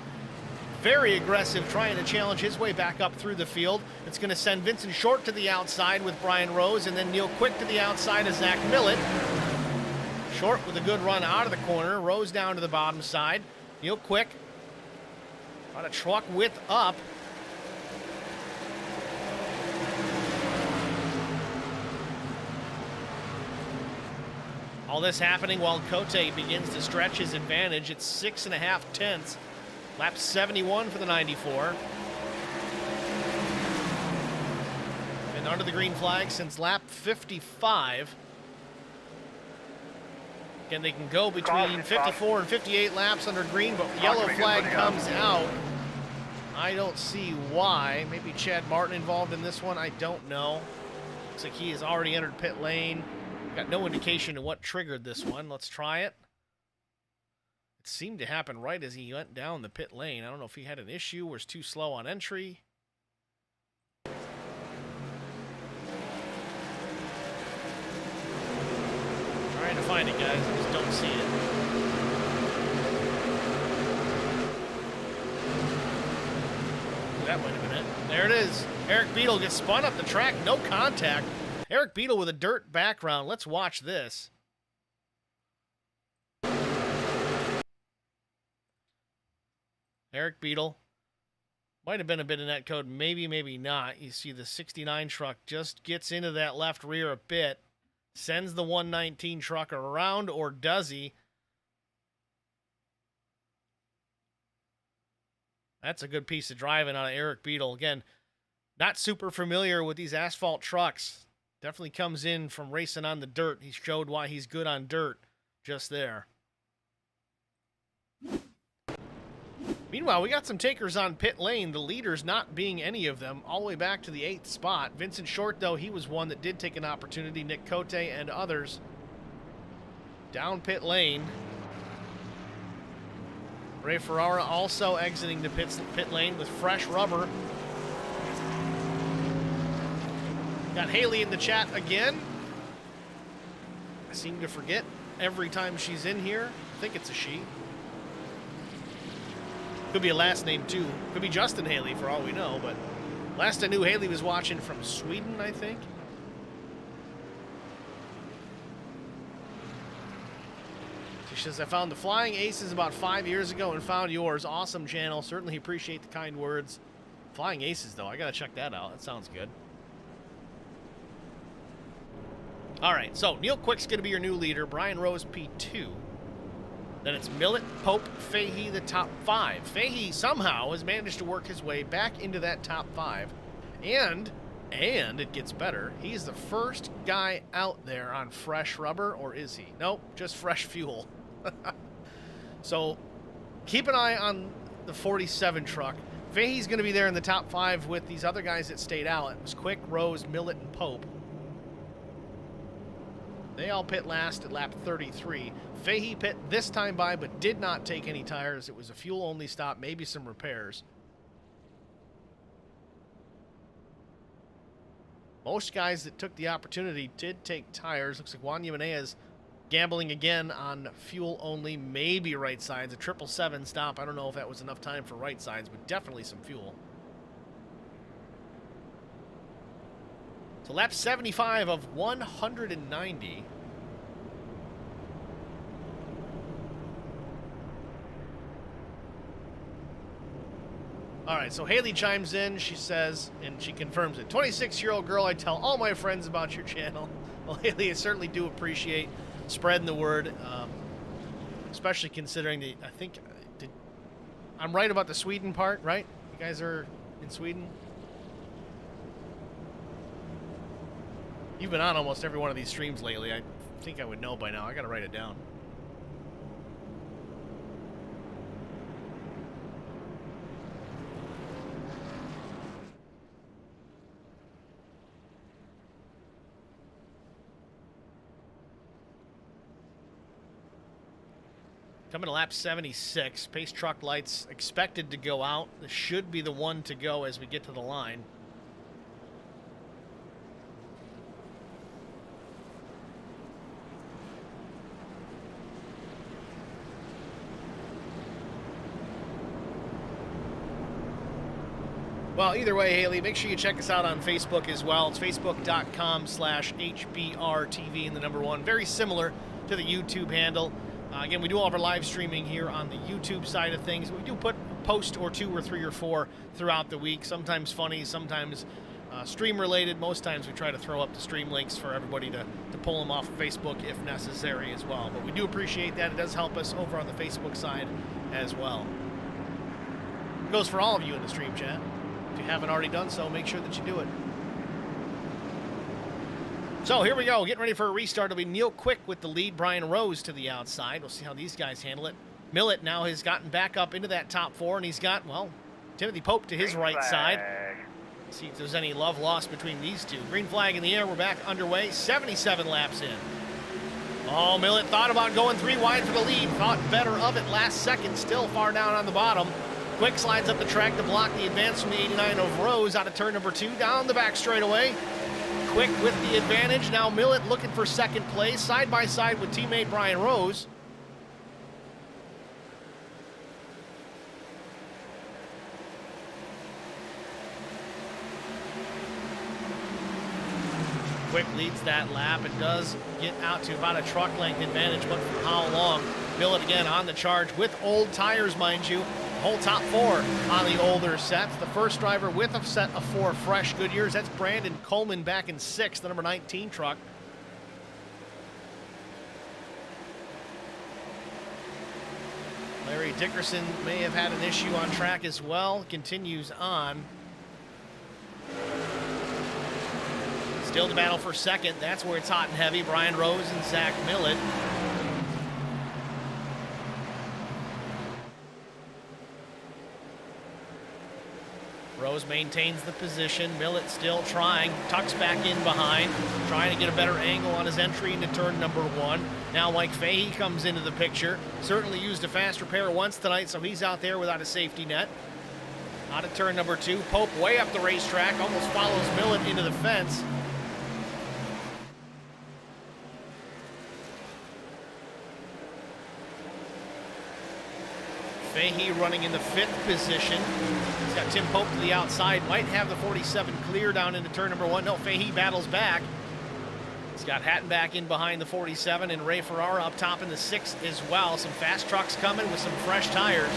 Very aggressive, trying to challenge his way back up through the field. It's going to send Vincent Short to the outside with Brian Rose, and then Neil Quick to the outside of Zach Millet. Short with a good run out of the corner. Rose down to the bottom side. Neil Quick on a truck width up. All this happening while Cote begins to stretch his advantage. It's 6.5 tenths. Lap 71 for the 94. Been under the green flag since lap 55. Again, they can go between 54 and 58 laps under green, but the yellow flag comes out. I don't see why. Maybe Chad Martin involved in this one. I don't know. Looks like he has already entered pit lane. Got no indication of what triggered this one. Let's try it. It seemed to happen right as he went down the pit lane. I don't know if he had an issue or was too slow on entry. Trying to find it, guys. I just don't see it. That might have been it. There it is. Eric Beadle gets spun up the track. No contact. Eric Beadle with a dirt background. Let's watch this. Eric Beadle Might have been a bit of net code, maybe, maybe not. You see the 69 truck just gets into that left rear a bit, sends the 119 truck around, or does he? That's a good piece of driving out of Eric Beadle. Again, not super familiar with these asphalt trucks. Definitely comes in from racing on the dirt. He showed why he's good on dirt just there. Meanwhile, we got some takers on pit lane, the leaders not being any of them, all the way back to the 8th spot. Vincent Short, though, he was one that did take an opportunity. Nick Cote and others down pit lane. Ray Ferrara also exiting the pit lane with fresh rubber. Got Haley in the chat again. I seem to forget every time she's in here. I think it's a she. Could be a last name, too. Could be Justin Haley, for all we know, but last I knew, Haley was watching from Sweden, I think. She says, I found the Flying Aces about 5 years ago and found yours. Awesome channel. Certainly appreciate the kind words. Flying Aces, though. I got to check that out. That sounds good. All right, so Neil Quick's going to be your new leader. Brian Rose, P2. Then it's Millett, Pope, Fahey, the top 5. Fahey somehow has managed to work his way back into that top 5. And it gets better. He's the first guy out there on fresh rubber, or is he? Nope, just fresh fuel. So keep an eye on the 47 truck. Fahey's going to be there in the top 5 with these other guys that stayed out. It was Quick, Rose, Millett, and Pope. They all pit last at lap 33. Fahey pit this time by, but did not take any tires. It was a fuel-only stop, maybe some repairs. Most guys that took the opportunity did take tires. Looks like Juan Jimenez gambling again on fuel-only, maybe right sides. A 777 stop. I don't know if that was enough time for right sides, but definitely some fuel. So lap 75 of 190. All right, so Haley chimes in. She says, and she confirms it, 26-year-old girl, I tell all my friends about your channel. Well, Haley, I certainly do appreciate spreading the word, especially considering the, I think, I'm right about the Sweden part, right? You guys are in Sweden? You've been on almost every one of these streams lately. I think I would know by now. I got to write it down. Coming to lap 76. Pace truck lights expected to go out. This should be the one to go as we get to the line. Well, either way, Haley, make sure you check us out on Facebook as well. It's facebook.com/HBRTV and the number 1. Very similar to the YouTube handle. Again, we do all of our live streaming here on the YouTube side of things. We do put a post or 2 or 3 or 4 throughout the week, sometimes funny, sometimes stream-related. Most times we try to throw up the stream links for everybody to pull them off of Facebook if necessary as well. But we do appreciate that. It does help us over on the Facebook side as well. It goes for all of you in the stream chat. If you haven't already done so, make sure that you do it. So here we go, getting ready for a restart. It'll be Neil Quick with the lead, Brian Rose to the outside. We'll see how these guys handle it. Millett now has gotten back up into that top 4, and he's got, well, Timothy Pope to his right side. Let's see if there's any love lost between these two. Green flag in the air, we're back underway, 77 laps in. Oh, Millett thought about going 3 wide for the lead, thought better of it last second, still far down on the bottom. Quick slides up the track to block the advance from the 89 of Rose out of turn number 2, down the back straightaway. Quick with the advantage. Now Millett looking for second place, side by side with teammate Brian Rose. Quick leads that lap and does get out to about a truck length advantage, but for how long? Millett again on the charge with old tires, mind you. Whole top four on the older sets. The first driver with a set of 4 fresh Goodyears, that's Brandon Coleman back in 6th, the number 19 truck. Larry Dickerson may have had an issue on track as well. Continues on. Still the battle for second. That's where it's hot and heavy. Brian Rose and Zach Millett. Rose maintains the position. Millett still trying. Tucks back in behind, trying to get a better angle on his entry into turn number 1. Now Mike Fahey comes into the picture. Certainly used a fast repair once tonight, so he's out there without a safety net. Out of turn number 2. Pope way up the racetrack, almost follows Millett into the fence. Fahey running in the 5th position. He's got Tim Pope to the outside. Might have the 47 clear down into turn number 1. No, Fahey battles back. He's got Hatton back in behind the 47 and Ray Ferrara up top in the 6th as well. Some fast trucks coming with some fresh tires.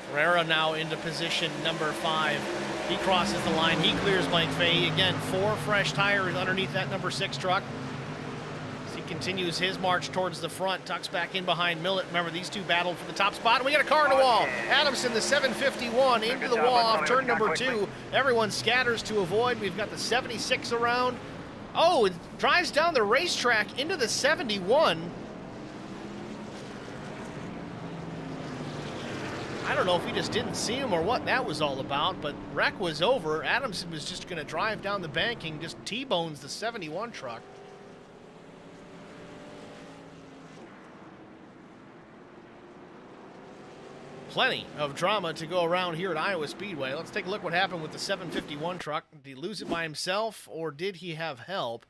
Ferrara now into position number 5. He crosses the line. He clears Mike Fahey. Again, 4 fresh tires underneath that number 6 truck. As he continues his march towards the front, tucks back in behind Millett. Remember, these two battled for the top spot, and we got a car in the wall. Adamson, the 751, into the wall off turn number 2. Everyone scatters to avoid. We've got the 76 around. Oh, it drives down the racetrack into the 71. I don't know if he just didn't see him or what that was all about, but wreck was over. Adamson was just going to drive down the banking, just T-bones the 71 truck. Plenty of drama to go around here at Iowa Speedway. Let's take a look what happened with the 751 truck. Did he lose it by himself, or did he have help?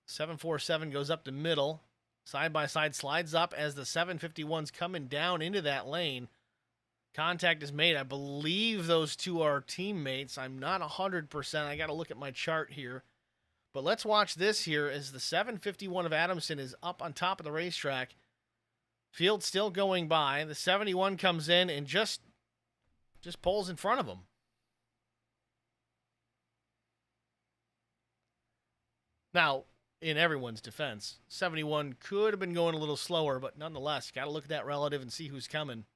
.747 goes up the middle. Side by side slides up as the 751's coming down into that lane. Contact is made. I believe those two are teammates. I'm not 100%. I got to look at my chart here. But let's watch this here as the 751 of Adamson is up on top of the racetrack. Field still going by. The 71 comes in and just pulls in front of him. Now, in everyone's defense, 71 could have been going a little slower, but nonetheless, got to look at that relative and see who's coming.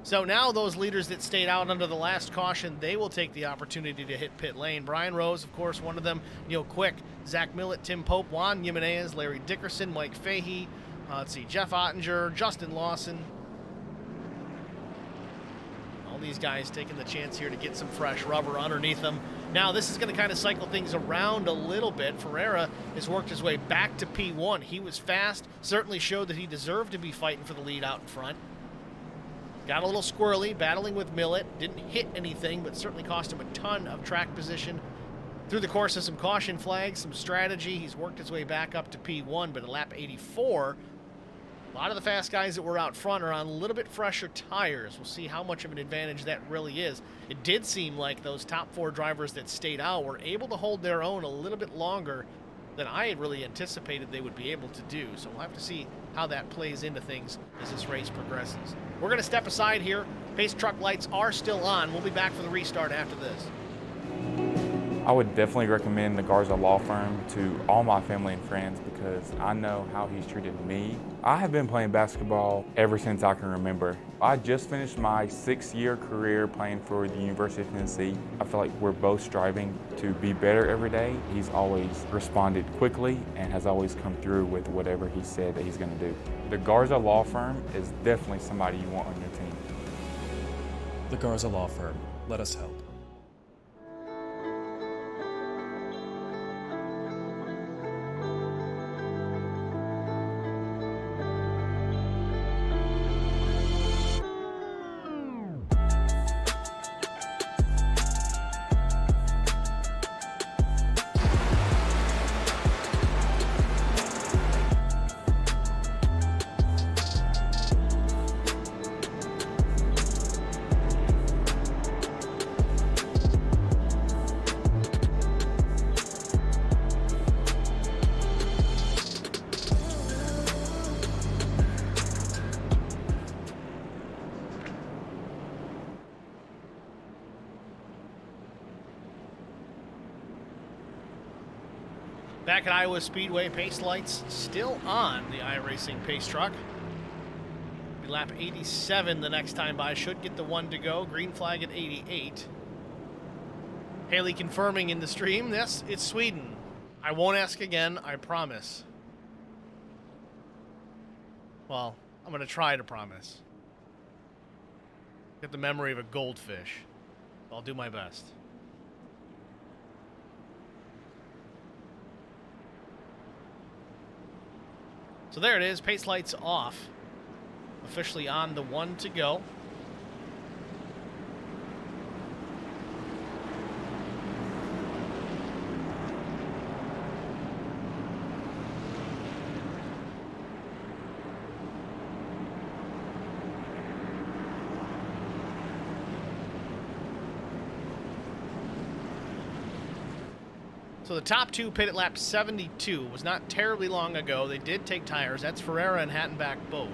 So now those leaders that stayed out under the last caution, they will take the opportunity to hit pit lane. Brian Rose, of course, one of them. Neil Quick, Zach Millett, Tim Pope, Juan Jimenez, Larry Dickerson, Mike Fahey. Let's see, Jeff Ottinger, Justin Lawson. These guys taking the chance here to get some fresh rubber underneath them. Now this is going to kind of cycle things around a little bit. Ferrara has worked his way back to P1. He was fast, certainly showed that he deserved to be fighting for the lead out in front. Got a little squirrely, battling with Millett. Didn't hit anything, but certainly cost him a ton of track position. Through the course of some caution flags, some strategy, he's worked his way back up to P1, but at lap 84, a lot of the fast guys that were out front are on a little bit fresher tires. We'll see how much of an advantage that really is. It did seem like those top 4 drivers that stayed out were able to hold their own a little bit longer than I had really anticipated they would be able to do. So we'll have to see how that plays into things as this race progresses. We're going to step aside here. Pace truck lights are still on. We'll be back for the restart after this. I would definitely recommend the Garza Law Firm to all my family and friends because I know how he's treated me. I have been playing basketball ever since I can remember. I just finished my 6-year career playing for the University of Tennessee. I feel like we're both striving to be better every day. He's always responded quickly and has always come through with whatever he said that he's going to do. The Garza Law Firm is definitely somebody you want on your team. The Garza Law Firm. Let us help. Back at Iowa Speedway, pace lights still on the iRacing pace truck. Be lap 87 the next time by. Should get the one to go. Green flag at 88. Haley confirming in the stream. Yes, it's Sweden. I won't ask again, I promise. Well, I'm going to try to promise. Get the memory of a goldfish. I'll do my best. So there it is, pace lights off. Officially on the one to go. So the top two pit at lap 72. It was not terribly long ago. They did take tires. That's Ferreira and Hattenbach both.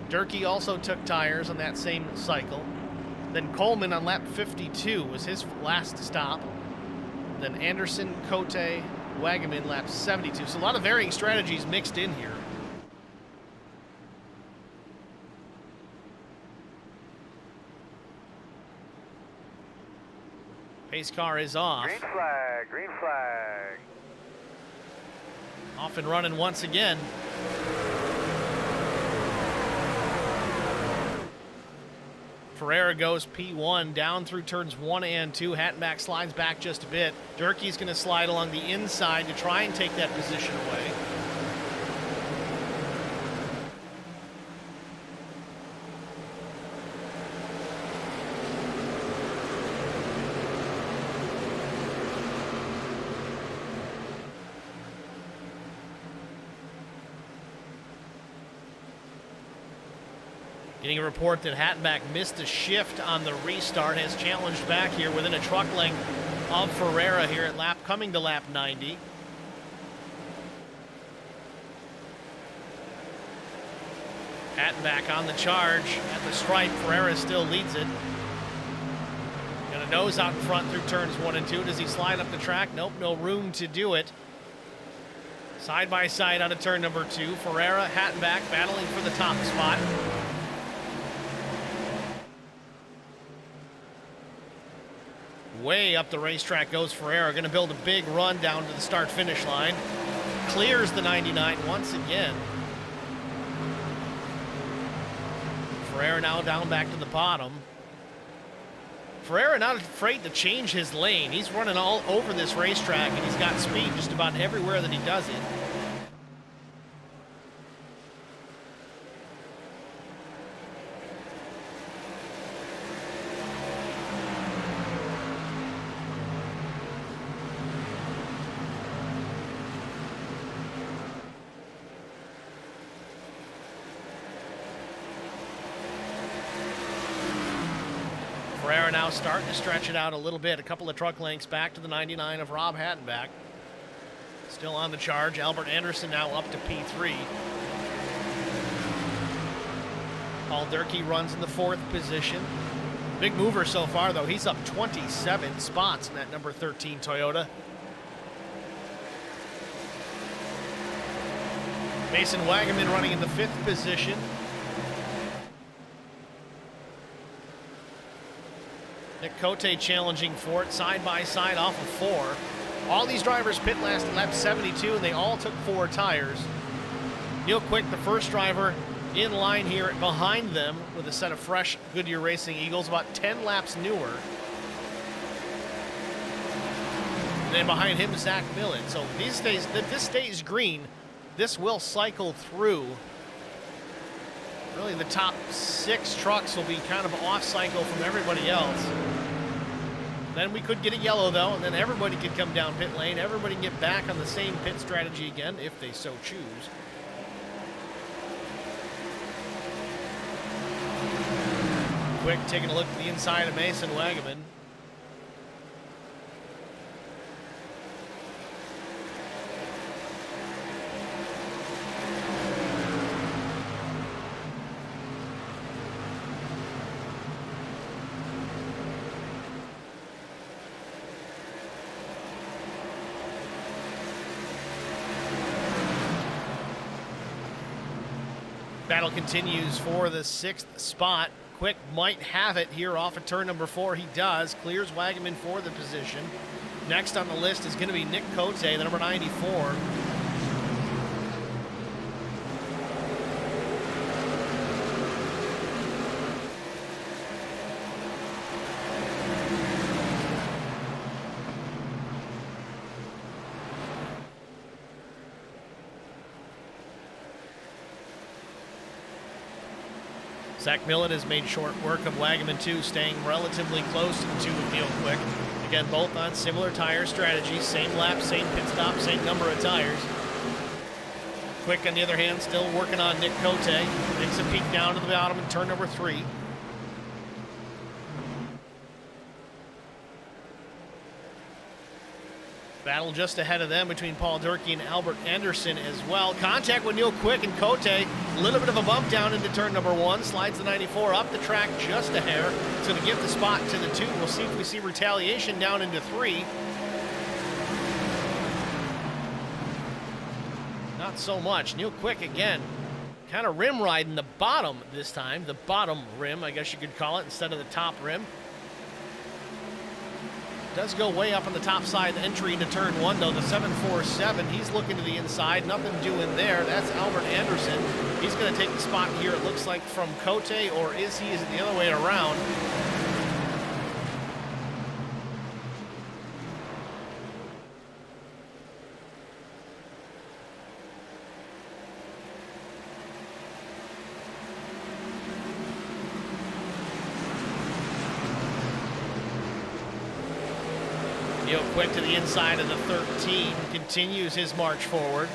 Durkee also took tires on that same cycle. Then Coleman on lap 52 was his last stop. Then Anderson, Cote, Wagaman lap 72. So a lot of varying strategies mixed in here. Pace car is off. Green flag, green flag. Off and running once again. Ferreira goes P1 down through turns 1 and 2. Hattenbach slides back just a bit. Durkee's going to slide along the inside to try and take that position away. Getting a report that Hattenbach missed a shift on the restart, has challenged back here within a truck length of Ferreira here at coming to lap 90. Hattenbach on the charge at the stripe. Ferreira still leads it. Got a nose out in front through turns 1 and 2. Does he slide up the track? Nope, no room to do it. Side by side out of turn number 2. Ferreira, Hattenbach battling for the top spot. Way up the racetrack goes Ferreira, going to build a big run down to the start-finish line. Clears the 99 once again. Ferreira now down back to the bottom. Ferreira not afraid to change his lane. He's running all over this racetrack, and he's got speed just about everywhere that he does it. Ferreira now starting to stretch it out a little bit. A couple of truck lengths back to the 99 of Rob Hattenbach. Still on the charge. Albert Anderson now up to P3. Paul Durkee runs in the 4th position. Big mover so far, though. He's up 27 spots in that number 13 Toyota. Mason Wagaman running in the 5th position. Nick Cote challenging for it, side by side off of 4. All these drivers pit last at lap 72, and they all took 4 tires. Neil Quick, the first driver in line here behind them with a set of fresh Goodyear Racing Eagles, about 10 laps newer. And then behind him, Zach Millen. So if this stays green, this will cycle through. Really, the top 6 trucks will be kind of off cycle from everybody else. Then we could get a yellow, though, and then everybody could come down pit lane. Everybody can get back on the same pit strategy again, if they so choose. Quick taking a look at the inside of Mason Wagaman. Battle continues for the 6th spot. Quick might have it here off of turn number 4. He does. Clears Wagaman for the position. Next on the list is going to be Nick Cote, the number 94. Zach Millett has made short work of Wagaman 2, staying relatively close to the 2 of Neil Quick. Again, both on similar tire strategies, same lap, same pit stop, same number of tires. Quick, on the other hand, still working on Nick Cote. Makes a peek down to the bottom in turn number 3. Battle just ahead of them between Paul Durkee and Albert Anderson as well. Contact with Neil Quick and Cote. A little bit of a bump down into turn number 1. Slides the 94 up the track just a hair. It's going to give the spot to the 2. We'll see if we see retaliation down into 3. Not so much. Neil Quick again, kind of rim riding the bottom this time. The bottom rim, I guess you could call it, instead of the top rim. Does go way up on the top side, the entry into turn 1, though. The 747, he's looking to the inside. Nothing doing there. That's Albert Anderson. He's going to take the spot here, it looks like, from Cote, or is he? Is it the other way around? Neil Quick to the inside of the 13, continues his march forward.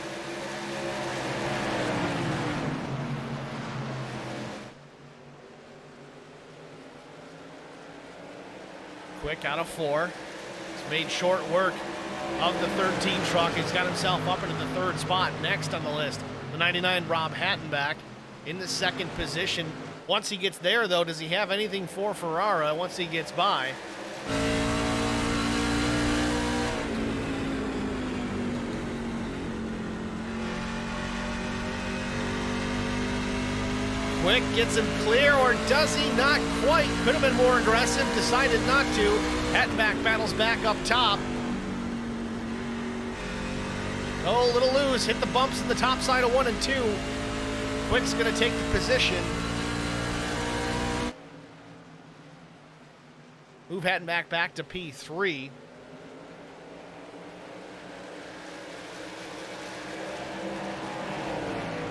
Quick out of 4. He's made short work of the 13 truck. He's got himself up into the 3rd spot. Next on the list, the 99 Rob Hattenbach in the 2nd position. Once he gets there, though, does he have anything for Ferrara once he gets by? Quick gets him clear, or does he? Not quite. Could have been more aggressive, decided not to. Hattenbach battles back up top. Oh, a little loose. Hit the bumps in the top side of 1 and 2. Quick's going to take the position. Move Hattenbach back to P3.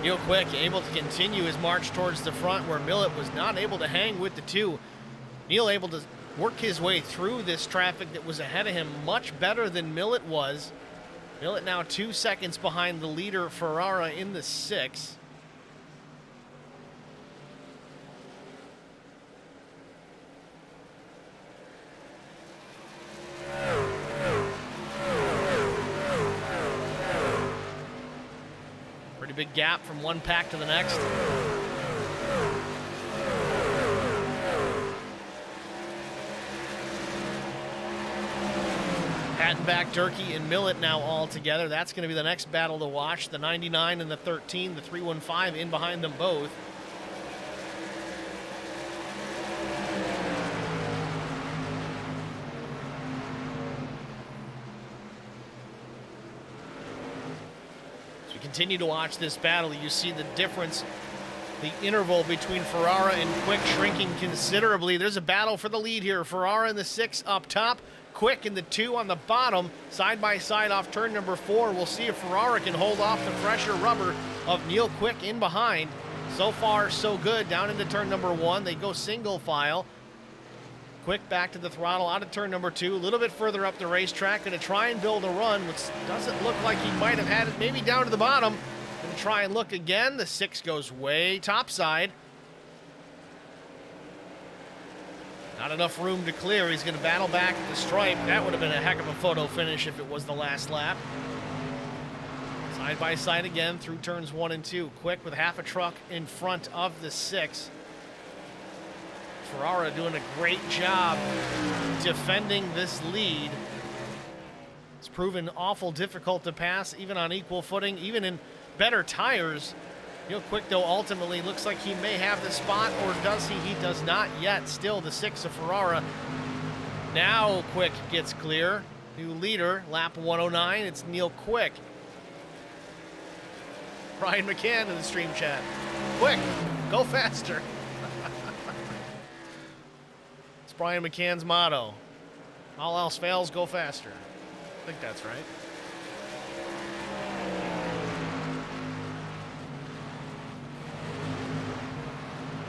Neil Quick able to continue his march towards the front, where Millett was not able to hang with the 2. Neil able to work his way through this traffic that was ahead of him much better than Millett was. Millett now 2 seconds behind the leader, Ferrara, in the 6. Big gap from one pack to the next. Hattenbach, Durkee, and Millett now all together. That's going to be the next battle to watch. The 99 and the 13, the 315 in behind them both. Continue to watch this battle. You see the difference, the interval between Ferrara and Quick shrinking considerably. There's a battle for the lead here. Ferrara in the 6 up top, Quick in the 2 on the bottom, side by side off turn number 4. We'll see if Ferrara can hold off the fresher rubber of Neil Quick in behind. So far, so good. Down into turn number 1, they go single file. Quick back to the throttle out of turn number 2, a little bit further up the racetrack, going to try and build a run, which doesn't look like he might have had it, maybe down to the bottom. Going to try and look again. The 6 goes way topside. Not enough room to clear. He's going to battle back at the stripe. That would have been a heck of a photo finish if it was the last lap. Side by side again through turns 1 and 2. Quick with half a truck in front of the 6. Ferrara doing a great job defending this lead. It's proven awful difficult to pass, even on equal footing, even in better tires. Neil Quick, though, ultimately looks like he may have the spot, or does he? He does not yet. Still the 6 of Ferrara. Now Quick gets clear. New leader, lap 109. It's Neil Quick. Brian McCann in the stream chat. Quick, go faster. It's Brian McCann's motto. All else fails, go faster. I think that's right.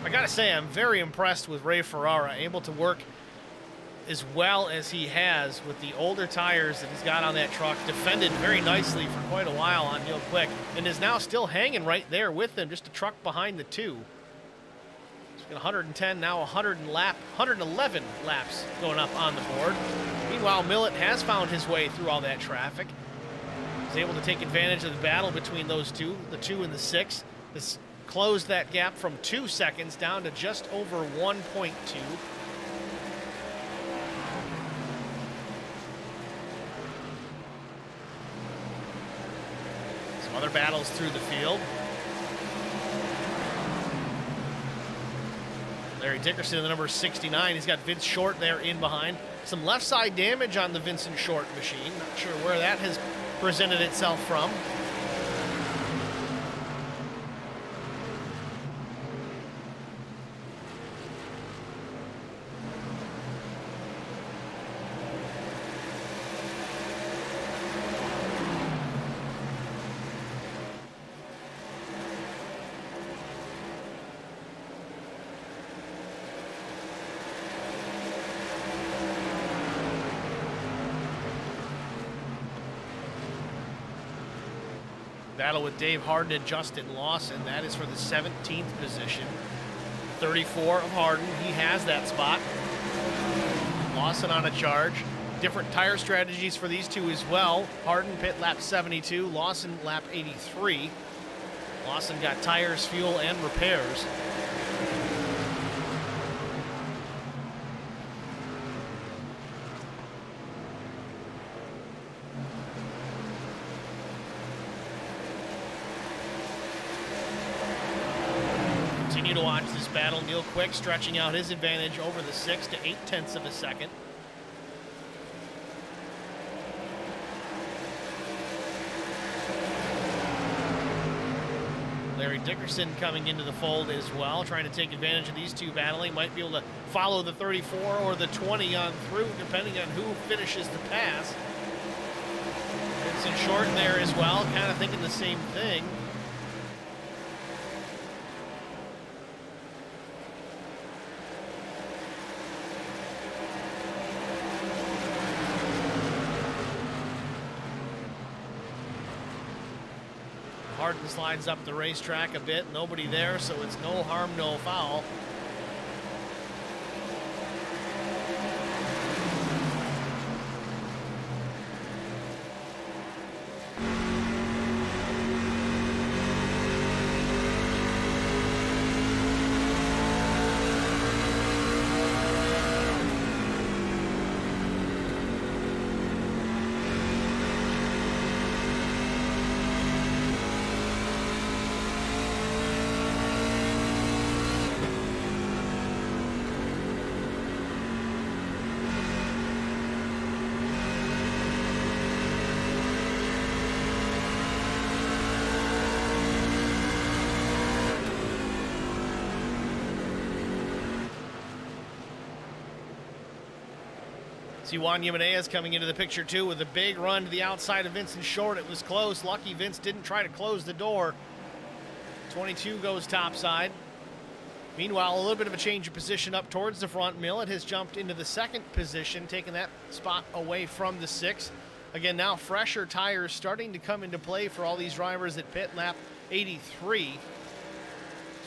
I gotta say, I'm very impressed with Ray Ferrara, able to work as well as he has with the older tires that he's got on that truck, defended very nicely for quite a while on Neil Quick, and is now still hanging right there with him, just a truck behind the two. He's got 110, now 111 laps going up on the board. Meanwhile, Millett has found his way through all that traffic. He's able to take advantage of the battle between those two, the 2 and the 6. This closed that gap from 2 seconds down to just over 1.2. Some other battles through the field. Larry Dickerson, the number 69. He's got Vince Short there in behind. Some left side damage on the Vincent Short machine. Not sure where that has presented itself from. Battle with Dave Harden and Justin Lawson. That is for the 17th position. 34 of Harden. He has that spot. Lawson on a charge. Different tire strategies for these two as well. Harden pit lap 72. Lawson lap 83. Lawson got tires, fuel, and repairs. To watch this battle. Neil Quick stretching out his advantage over the 6 to 0.8 of a second. Larry Dickerson coming into the fold as well, trying to take advantage of these two battling. Might be able to follow the 34 or the 20 on through, depending on who finishes the pass. Vincent Short there as well, kind of thinking the same thing. Harden slides up the racetrack a bit. Nobody there, so it's no harm, no foul. See Juan Jimenez coming into the picture too with a big run to the outside of Vincent Short. It was close. Lucky Vince didn't try to close the door. 22 goes topside. Meanwhile, a little bit of a change of position up towards the front. Millett has jumped into the second position, taking that spot away from the 6. Again, now fresher tires starting to come into play for all these drivers at pit lap 83.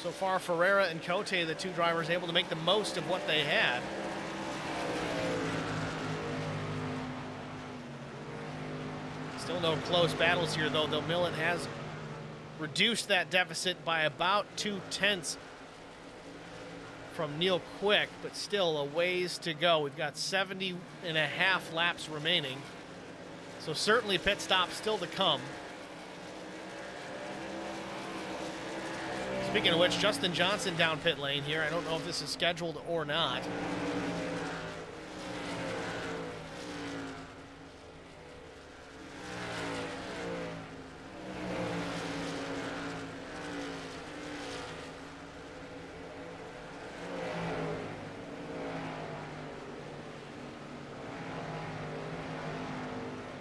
So far, Ferreira and Cote, the two drivers, able to make the most of what they had. Still no close battles here, though Millett has reduced that deficit by about 0.2 from Neil Quick, but still a ways to go. We've got 70.5 laps remaining, so certainly pit stops still to come. Speaking of which, Justin Johnson down pit lane here. I don't know if this is scheduled or not.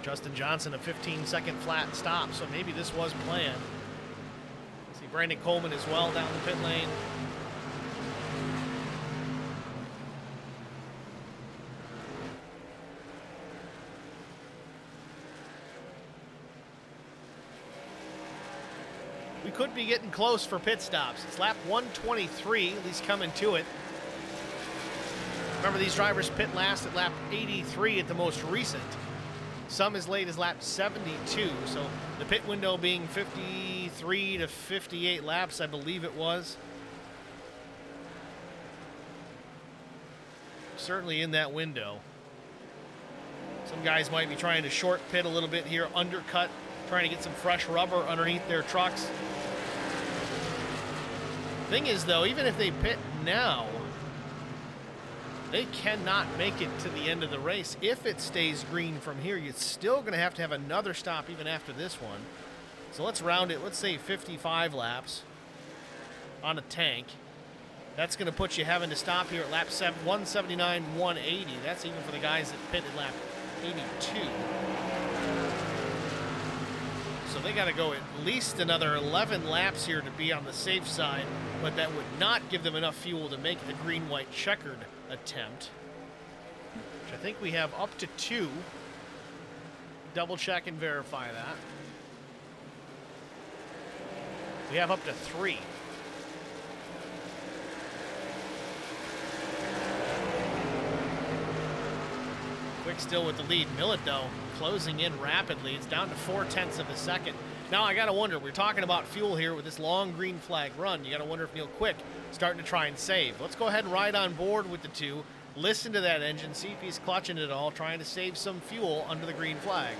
Justin Johnson, a 15-second flat stop, so maybe this was planned. See Brandon Coleman as well down the pit lane. We could be getting close for pit stops. It's lap 123, at least coming to it. Remember, these drivers pit last at lap 83 at the most recent. Some as late as lap 72, so the pit window being 53 to 58 laps, I believe it was. Certainly in that window. Some guys might be trying to short pit a little bit here, undercut, trying to get some fresh rubber underneath their trucks. Thing is, though, even if they pit now, they cannot make it to the end of the race. If it stays green from here, you're still going to have another stop even after this one. So let's round it. Let's say 55 laps on a tank. That's going to put you having to stop here at lap 179, 180. That's even for the guys that pitted lap 82. So they got to go at least another 11 laps here to be on the safe side, but that would not give them enough fuel to make the green-white checkered attempt, which I think we have up to 2. Double check and verify that. We have up to 3. Quick still with the lead. Millet, though, closing in rapidly. It's down to 0.4 of a second. Now, I got to wonder, we're talking about fuel here with this long green flag run. You got to wonder if Neil Quick starting to try and save. Let's go ahead and ride on board with the 2. Listen to that engine, see if he's clutching it all, trying to save some fuel under the green flag.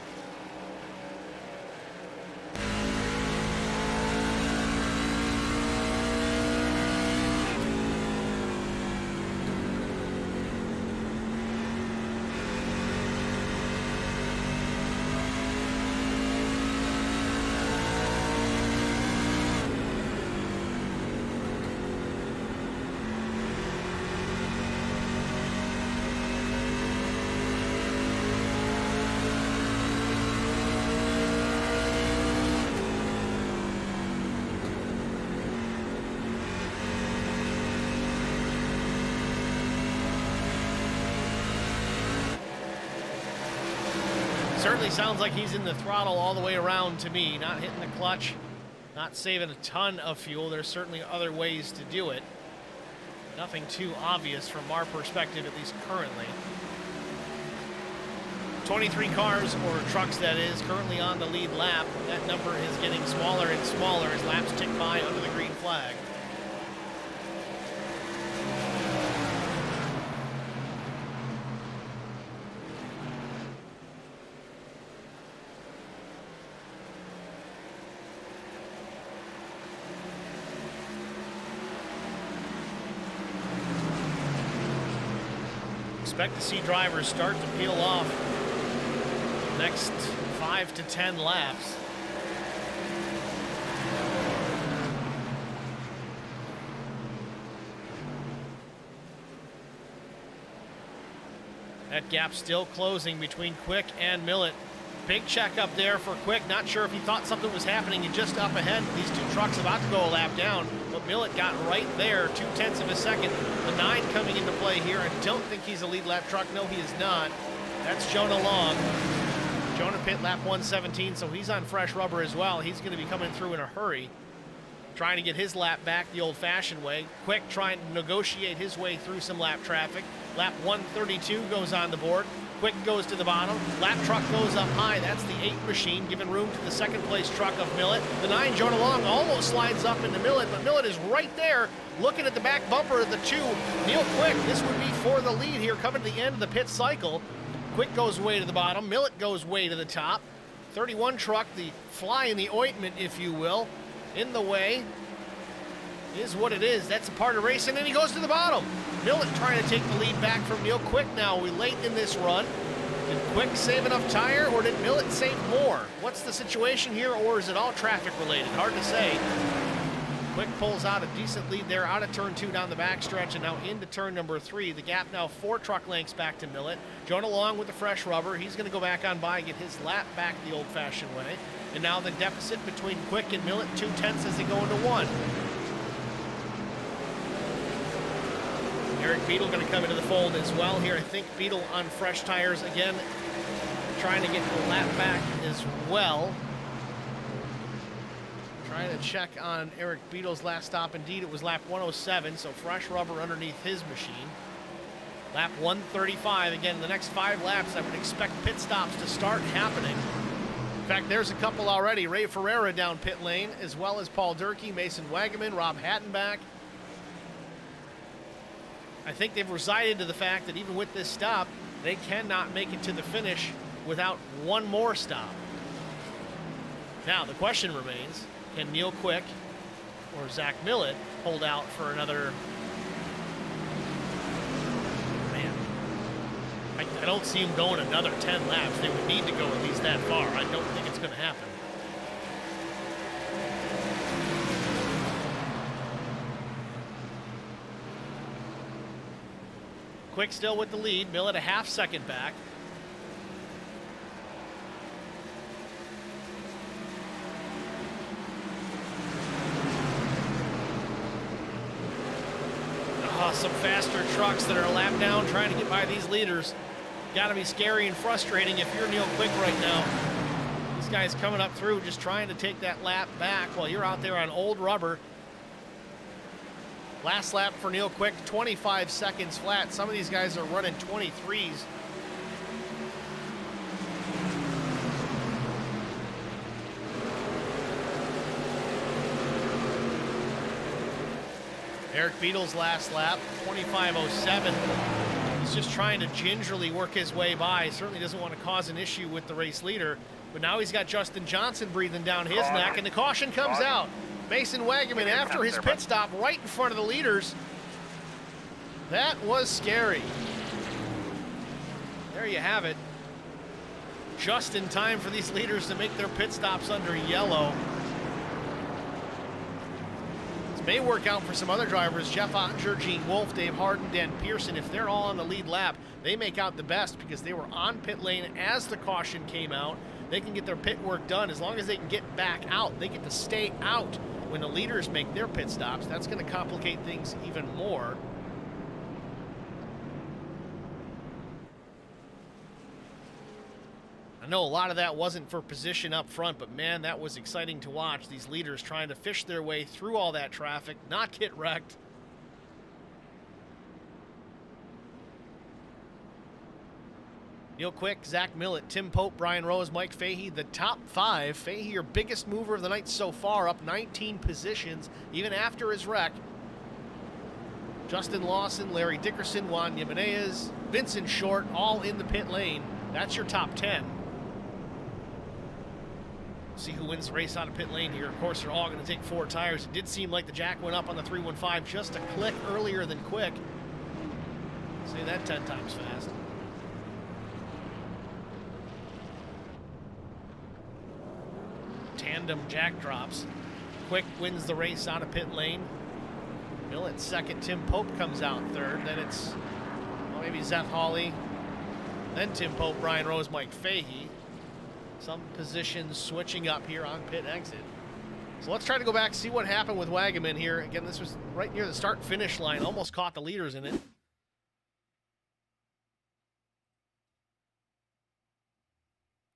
Certainly sounds like he's in the throttle all the way around to me, not hitting the clutch, not saving a ton of fuel. There's certainly other ways to do it. Nothing too obvious from our perspective, at least currently. 23 cars, or trucks that is, currently on the lead lap. That number is getting smaller and smaller as laps tick by under the green flag. Expect to see drivers start to peel off the next 5 to 10 laps. That gap still closing between Quick and Millet. Big check up there for Quick. Not sure if he thought something was happening, and just up ahead, these 2 trucks about to go a lap down, but Millet got right there, 0.2 of a second. The 9 coming into play here. I don't think he's a lead lap truck. No, he is not. That's Jonah Long. Jonah pit lap 117, so he's on fresh rubber as well. He's going to be coming through in a hurry, trying to get his lap back the old-fashioned way. Quick trying to negotiate his way through some lap traffic. Lap 132 goes on the board. Quick goes to the bottom. Lap truck goes up high. That's the 8 machine, giving room to the second place truck of Millet. The 9, Jonah Long, almost slides up into Millet, but Millet is right there looking at the back bumper of the 2. Neil Quick, this would be for the lead here, coming to the end of the pit cycle. Quick goes way to the bottom. Millet goes way to the top. 31 truck, the fly in the ointment, if you will, in the way. is what it is. That's a part of racing, and he goes to the bottom. Millet trying to take the lead back from Neil Quick now. We late in this run. Did Quick save enough tire, or did Millet save more? What's the situation here, or is it all traffic related? Hard to say. Quick pulls out a decent lead there out of turn 2 down the backstretch and now into turn number 3. The gap now 4 truck lengths back to Millet. Jonah Long with the fresh rubber. He's going to go back on by, get his lap back the old-fashioned way. And now the deficit between Quick and Millet, 2/10 as they go into 1. Eric Beadle going to come into the fold as well here. I think Beadle on fresh tires again, trying to get the lap back as well. Trying to check on Eric Beadle's last stop. Indeed, it was lap 107, so fresh rubber underneath his machine. Lap 135. Again, the next 5 laps, I would expect pit stops to start happening. In fact, there's a couple already. Ray Ferreira down pit lane, as well as Paul Durkee, Mason Wagaman, Rob Hattenbach. I think they've resigned to the fact that even with this stop, they cannot make it to the finish without one more stop. Now, the question remains, can Neil Quick or Zach Millet hold out for another... Man, I don't see him going another 10 laps. They would need to go at least that far. I don't think it's going to happen. Quick still with the lead. Millet a half second back. Some faster trucks that are a lap down trying to get by these leaders. Got to be scary and frustrating if you're Neil Quick right now. These guys coming up through just trying to take that lap back while you're out there on old rubber. Last lap for Neil Quick, 25 seconds flat. Some of these guys are running 23s. Eric Beadle's last lap, 25:07. He's just trying to gingerly work his way by. He certainly doesn't want to cause an issue with the race leader. But now he's got Justin Johnson breathing down his neck, and the caution comes out. Mason Wagaman, after his pit stop, right in front of the leaders. That was scary. There you have it. Just in time for these leaders to make their pit stops under yellow. May work out for some other drivers. Jeff Ottinger, Gene Wolfe, Dave Harden, Dan Pearson. If they're all on the lead lap, they make out the best because they were on pit lane as the caution came out. They can get their pit work done. As long as they can get back out, they get to stay out when the leaders make their pit stops. That's going to complicate things even more. I know a lot of that wasn't for position up front, but man, that was exciting to watch. These leaders trying to fish their way through all that traffic, not get wrecked. Neil Quick, Zach Millet, Tim Pope, Brian Rose, Mike Fahey, the top 5. Fahey, your biggest mover of the night so far, up 19 positions, even after his wreck. Justin Lawson, Larry Dickerson, Juan Jimenez, Vincent Short, all in the pit lane. That's your top 10. See who wins the race out of pit lane here. Of course, they're all going to take 4 tires. It did seem like the jack went up on the 315 just a click earlier than Quick. Say that 10 times fast. Tandem jack drops. Quick wins the race out of pit lane. Millet second. Tim Pope comes out third. Then it's maybe Zeth Hawley. Then Tim Pope, Brian Rose, Mike Fahey. Some positions switching up here on pit exit. So let's try to go back, see what happened with Wagaman here. Again, this was right near the start-finish line. Almost caught the leaders in it.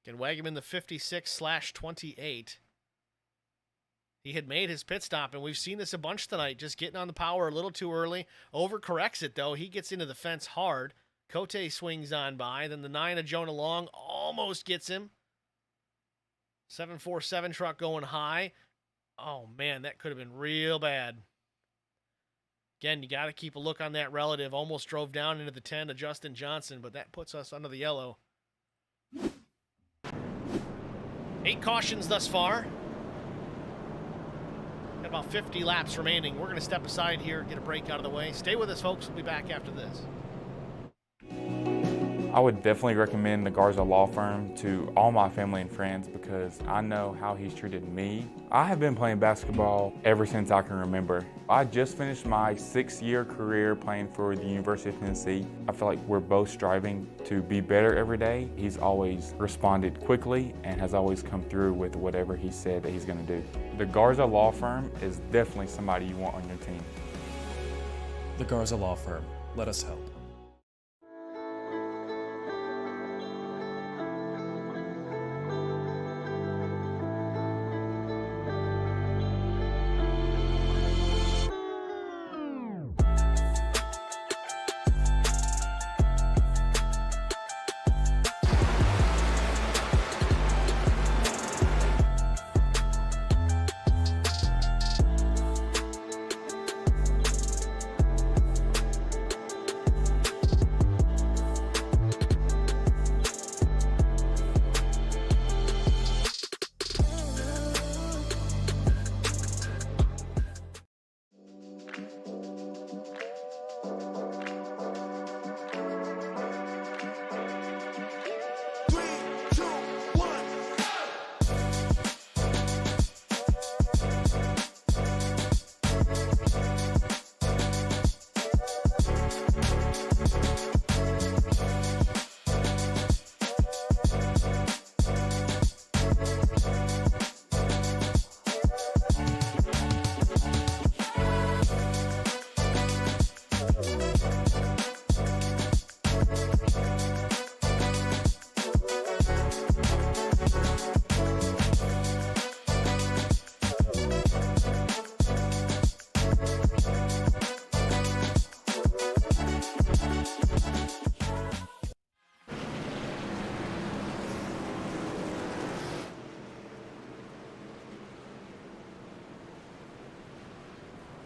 Again, Wagaman the 56/28. He had made his pit stop, and we've seen this a bunch tonight, just getting on the power a little too early. Overcorrects it, though. He gets into the fence hard. Cote swings on by. Then the 9 of Jonah Long almost gets him. 747 truck going high. Oh, man, that could have been real bad. Again, you got to keep a look on that relative. Almost drove down into the 10 of Justin Johnson, but that puts us under the yellow. 8 cautions thus far. Got about 50 laps remaining. We're going to step aside here, get a break out of the way. Stay with us, folks. We'll be back after this. I would definitely recommend the Garza Law Firm to all my family and friends because I know how he's treated me. I have been playing basketball ever since I can remember. I just finished my 6-year career playing for the University of Tennessee. I feel like we're both striving to be better every day. He's always responded quickly and has always come through with whatever he said that he's going to do. The Garza Law Firm is definitely somebody you want on your team. The Garza Law Firm. Let us help.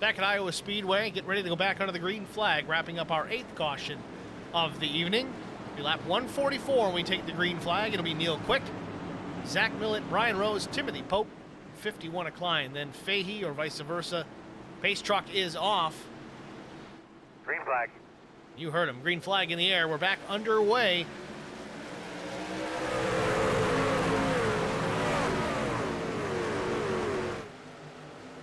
Back at Iowa Speedway, getting ready to go back under the green flag, wrapping up our 8th caution of the evening. Be lap 144 when we take the green flag. It'll be Neil Quick, Zach Millett, Brian Rose, Timothy Pope, 51 a Klein, then Fahey or vice versa. Pace truck is off. Green flag. You heard him. Green flag in the air. We're back underway.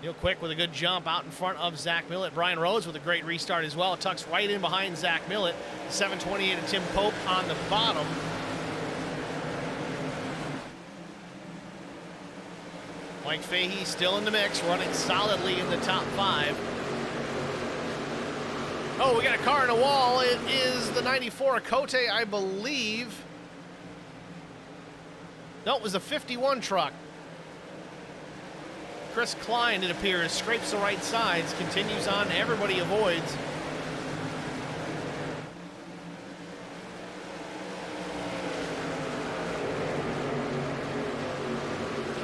Neil Quick with a good jump out in front of Zach Millett. Brian Rose with a great restart as well. Tucks right in behind Zach Millett. 728 of Tim Pope on the bottom. Mike Fahey still in the mix, running solidly in the top 5. Oh, we got a car in a wall. It is the 94 Cote, I believe. No, it was a 51 truck. Chris Klein, it appears, scrapes the right sides, continues on, everybody avoids.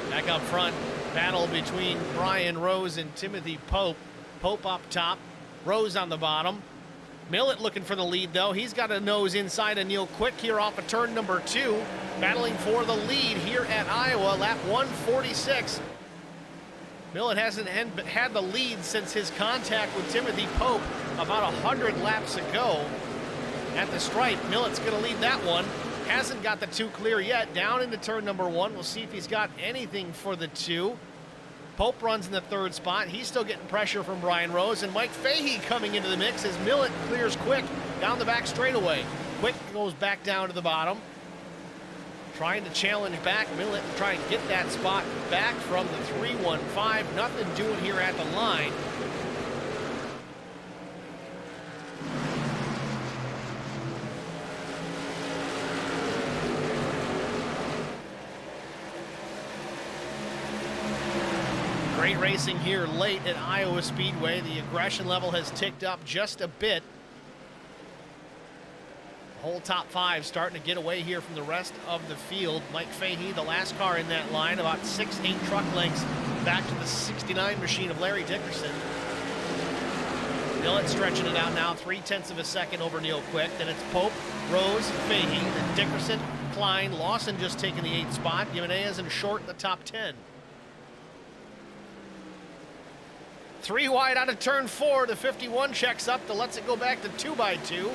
Back up front, battle between Brian Rose and Timothy Pope. Pope up top, Rose on the bottom. Millett looking for the lead, though. He's got a nose inside of Neil Quick here off of turn number 2. Battling for the lead here at Iowa, lap 146. Millett hasn't had the lead since his contact with Timothy Pope about 100 laps ago. At the stripe, Millett's going to lead that one. Hasn't got the 2 clear yet. Down into turn number 1. We'll see if he's got anything for the 2. Pope runs in the 3rd spot. He's still getting pressure from Brian Rose. And Mike Fahey coming into the mix as Millett clears Quick down the back straightaway. Quick goes back down to the bottom. Trying to challenge back Millett and try and get that spot back from the 315. Nothing doing here at the line. Great racing here late at Iowa Speedway. The aggression level has ticked up just a bit. Whole top 5 starting to get away here from the rest of the field. Mike Fahey, the last car in that line, about 6-8 truck lengths back to the 69 machine of Larry Dickerson. Millett stretching it out now, 0.3 of a second over Neil Quick. Then it's Pope, Rose, Fahey, then Dickerson, Klein, Lawson just taking the 8th spot. Jimenez and Short in the top 10. 3 wide out of turn 4. The 51 checks up to lets it go back to 2x2.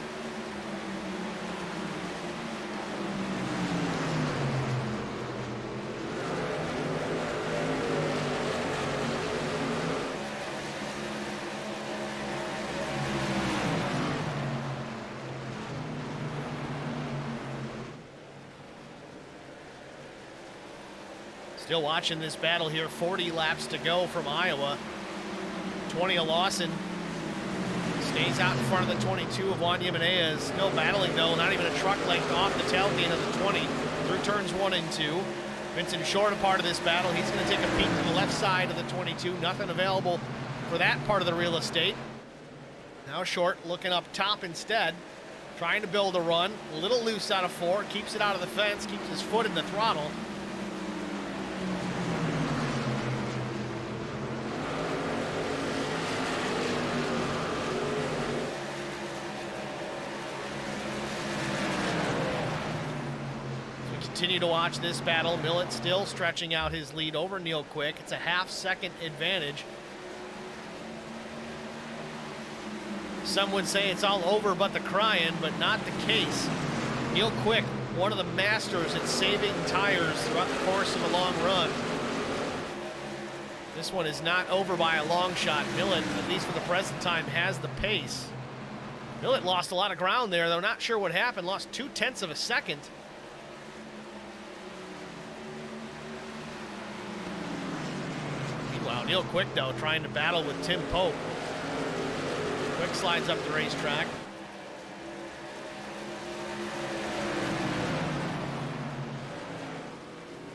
Still watching this battle here. 40 laps to go from Iowa. 20 of Lawson stays out in front of the 22 of Juan Jimenez. Still battling though, not even a truck length off the tailgate of the 20 through turns 1 and 2. Vincent Short a part of this battle. He's going to take a peek to the left side of the 22. Nothing available for that part of the real estate. Now Short looking up top instead, trying to build a run. A little loose out of 4, keeps it out of the fence, keeps his foot in the throttle. Continue to watch this battle. Millett still stretching out his lead over Neil Quick. It's a half-second advantage. Some would say it's all over but the crying, but not the case. Neil Quick, one of the masters at saving tires throughout the course of a long run. This one is not over by a long shot. Millett, at least for the present time, has the pace. Millett lost a lot of ground there, though. Not sure what happened. Lost 0.2 of a second. Meanwhile, Neil Quick, though, trying to battle with Tim Pope. Quick slides up the racetrack.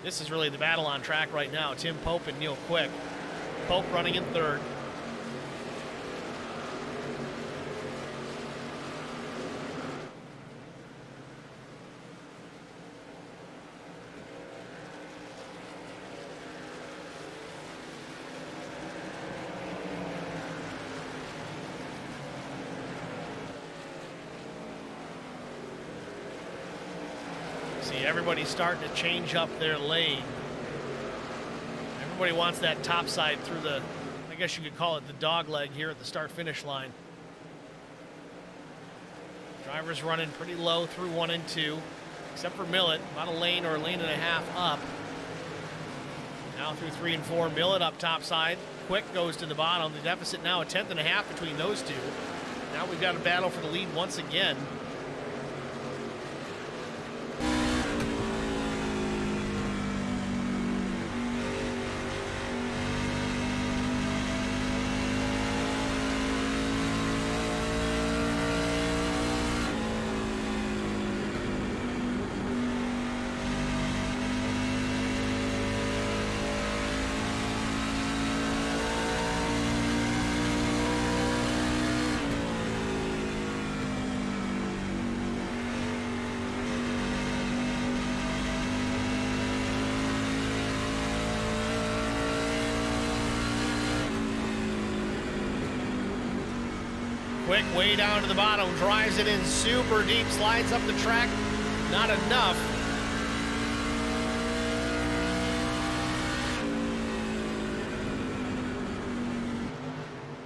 This is really the battle on track right now. Tim Pope and Neil Quick. Pope running in third. Everybody's starting to change up their lane. Everybody wants that top side through the, I guess you could call it the dog leg here at the start-finish line. Drivers running pretty low through 1 and 2, except for Millett, about a lane or a lane and a half up. Now through 3 and 4, Millett up top side. Quick goes to the bottom. The deficit now a 1/10.5 between those two. Now we've got a battle for the lead once again. Quick way down to the bottom, drives it in super deep, slides up the track, not enough.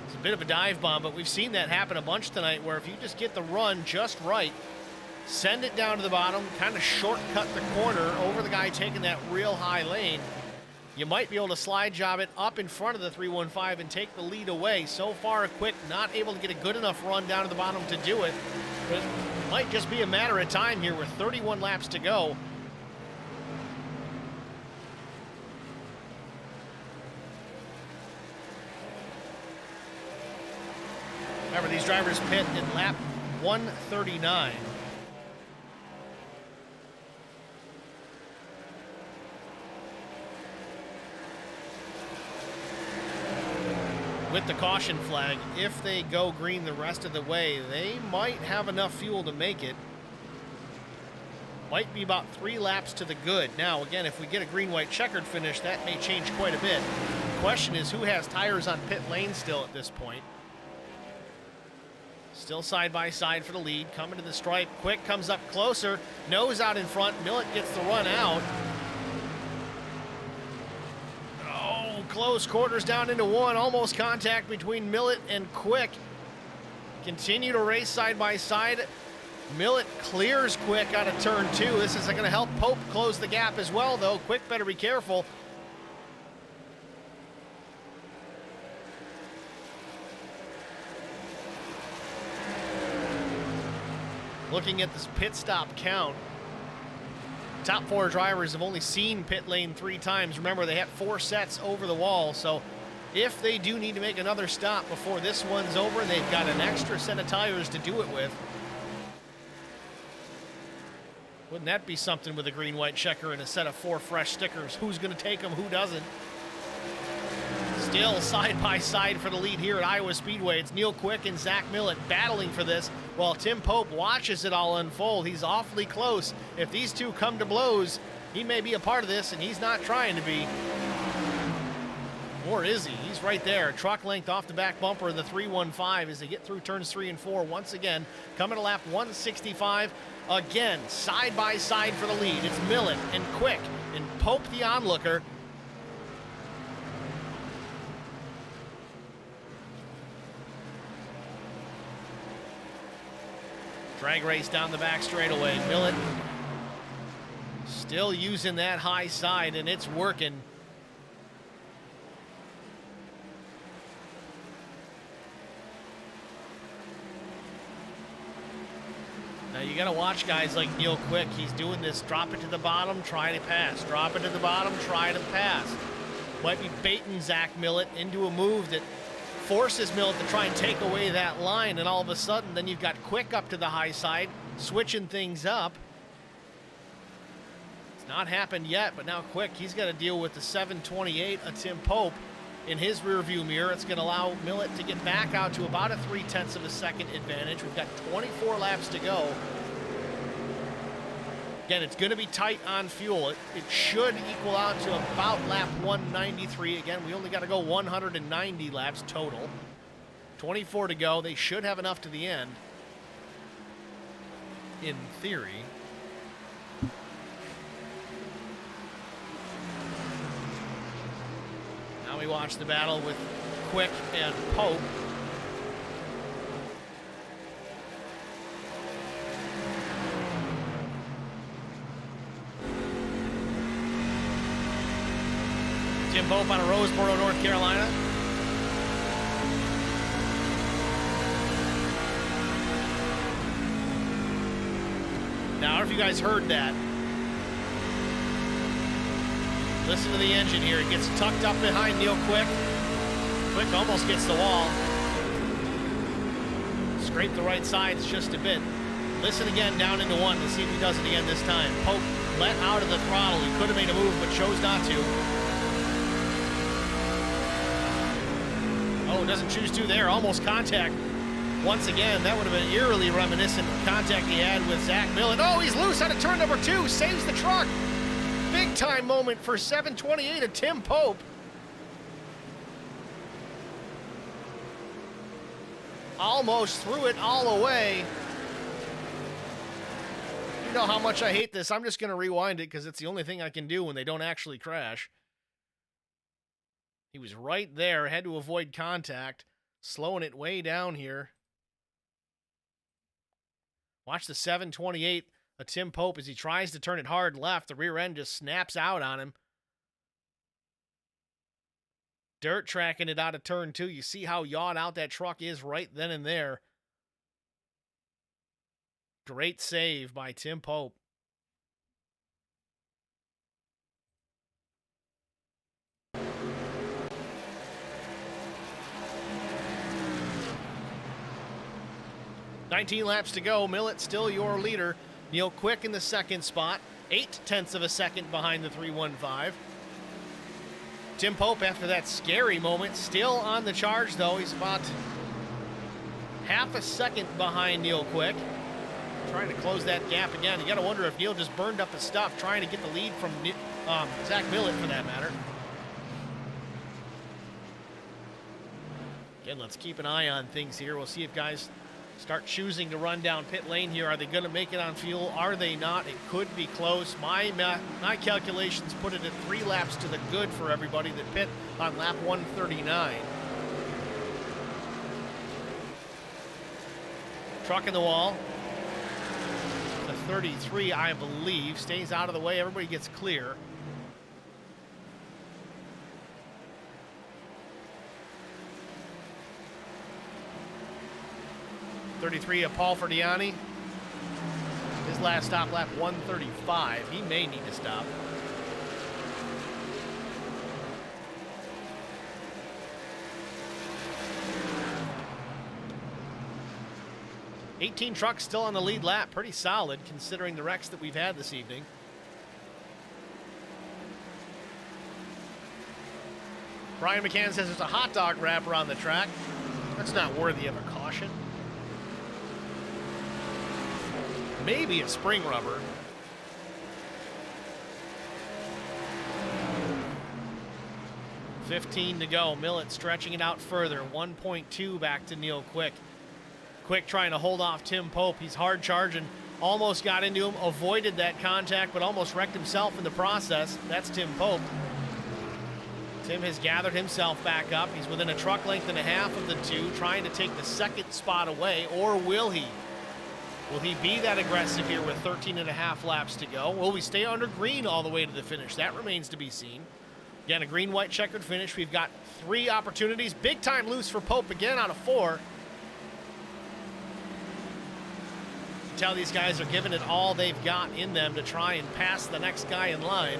It's a bit of a dive bomb, but we've seen that happen a bunch tonight where if you just get the run just right, send it down to the bottom, kind of shortcut the corner over the guy taking that real high lane, you might be able to slide job it up in front of the 315 and take the lead away. So far, Quick not able to get a good enough run down to the bottom to do it. But it might just be a matter of time here with 31 laps to go. Remember, these drivers pit in lap 139. With the caution flag, if they go green the rest of the way, they might have enough fuel to make it. Might be about 3 laps to the good. Now, again, if we get a green-white checkered finish, that may change quite a bit. The question is, who has tires on pit lane still at this point? Still side by side for the lead, coming to the stripe. Quick comes up closer, nose out in front. Millett gets the run out. close quarters down into one. Almost contact between Millet and Quick. Continue to race side by side. Millet clears Quick out of turn 2. This is going to help Pope close the gap as well, though. Quick better be careful. Looking at this pit stop count, top 4 drivers have only seen pit lane 3 times. Remember, they had 4 sets over the wall, so if they do need to make another stop before this one's over, they've got an extra set of tires to do it with. Wouldn't that be something with a green-white checker and a set of 4 fresh stickers? Who's going to take them, who doesn't? Still side by side for the lead here at Iowa Speedway. It's Neil Quick and Zach Millet battling for this while Tim Pope watches it all unfold. He's awfully close. If these two come to blows, he may be a part of this, and he's not trying to be. Or is he? He's right there. Truck length off the back bumper of the 315 as they get through turns 3 and 4 once again. Coming to lap 165. Again, side by side for the lead. It's Millet and Quick and Pope the onlooker. Drag race down the back straightaway. Millet still using that high side, and it's working. Now you got to watch guys like Neil Quick. He's doing this drop it to the bottom, try to pass. Drop it to the bottom, try to pass. Might be baiting Zach Millet into a move that forces Millet to try and take away that line, and all of a sudden then you've got Quick up to the high side, switching things up. It's not happened yet, but now Quick, he's got to deal with the 728 of Tim Pope in his rearview mirror. It's going to allow Millet to get back out to about a 0.3 of a second advantage. We've got 24 laps to go. Again, it's going to be tight on fuel. It should equal out to about lap 193. Again, we only got to go 190 laps total. 24 to go. They should have enough to the end, in theory. Now we watch the battle with Quick and Pope. Tim Pope out of Roseboro, North Carolina. Now, I don't know if you guys heard that. Listen to the engine here. It gets tucked up behind Neil Quick. Quick almost gets the wall. Scrape the right sides just a bit. Listen again down into 1 to see if he does it again this time. Pope let out of the throttle. He could have made a move, but chose not to. Oh, doesn't choose to there. Almost contact. Once again, that would have been eerily reminiscent of contact he had with Zach Millet. Oh, he's loose out of turn number 2. Saves the truck. Big time moment for 728 of Tim Pope. Almost threw it all away. You know how much I hate this. I'm just going to rewind it because it's the only thing I can do when they don't actually crash. He was right there, had to avoid contact, slowing it way down here. Watch the 728 of Tim Pope as he tries to turn it hard left. The rear end just snaps out on him. Dirt tracking it out of turn 2. You see how yawed out that truck is right then and there. Great save by Tim Pope. $19 laps to go. Millet still your leader. Neil Quick in the second spot. 0.8 of a second behind the 315. Tim Pope, after that scary moment, still on the charge, though. He's about half a second behind Neil Quick. Trying to close that gap again. You got to wonder if Neil just burned up his stuff trying to get the lead from Zach Millet, for that matter. Again, let's keep an eye on things here. We'll see if guys start choosing to run down pit lane here. Are they going to make it on fuel? Are they not? It could be close. My calculations put it at 3 laps to the good for everybody that pit on lap 139. Truck in the wall. The 33, I believe, stays out of the way. Everybody gets clear. '33 of Paul Ferdiani. His last stop, lap 135. He may need to stop. '18 trucks still on the lead lap. Pretty solid considering the wrecks that we've had this evening. Brian McCann says there's a hot dog wrapper on the track. That's not worthy of a caution. Maybe a spring rubber. $15 to go. Millett stretching it out further. 1.2 back to Neil Quick. Quick trying to hold off Tim Pope. He's hard charging. Almost got into him. Avoided that contact, but almost wrecked himself in the process. That's Tim Pope. Tim has gathered himself back up. He's within a truck length and a half of the two, trying to take the second spot away, or will he? Will he be that aggressive here with 13 and a half laps to go? Will we stay under green all the way to the finish? That remains to be seen. Again, a green-white checkered finish. We've got 3 opportunities. Big time loose for Pope again out of 4. You can tell these guys are giving it all they've got in them to try and pass the next guy in line.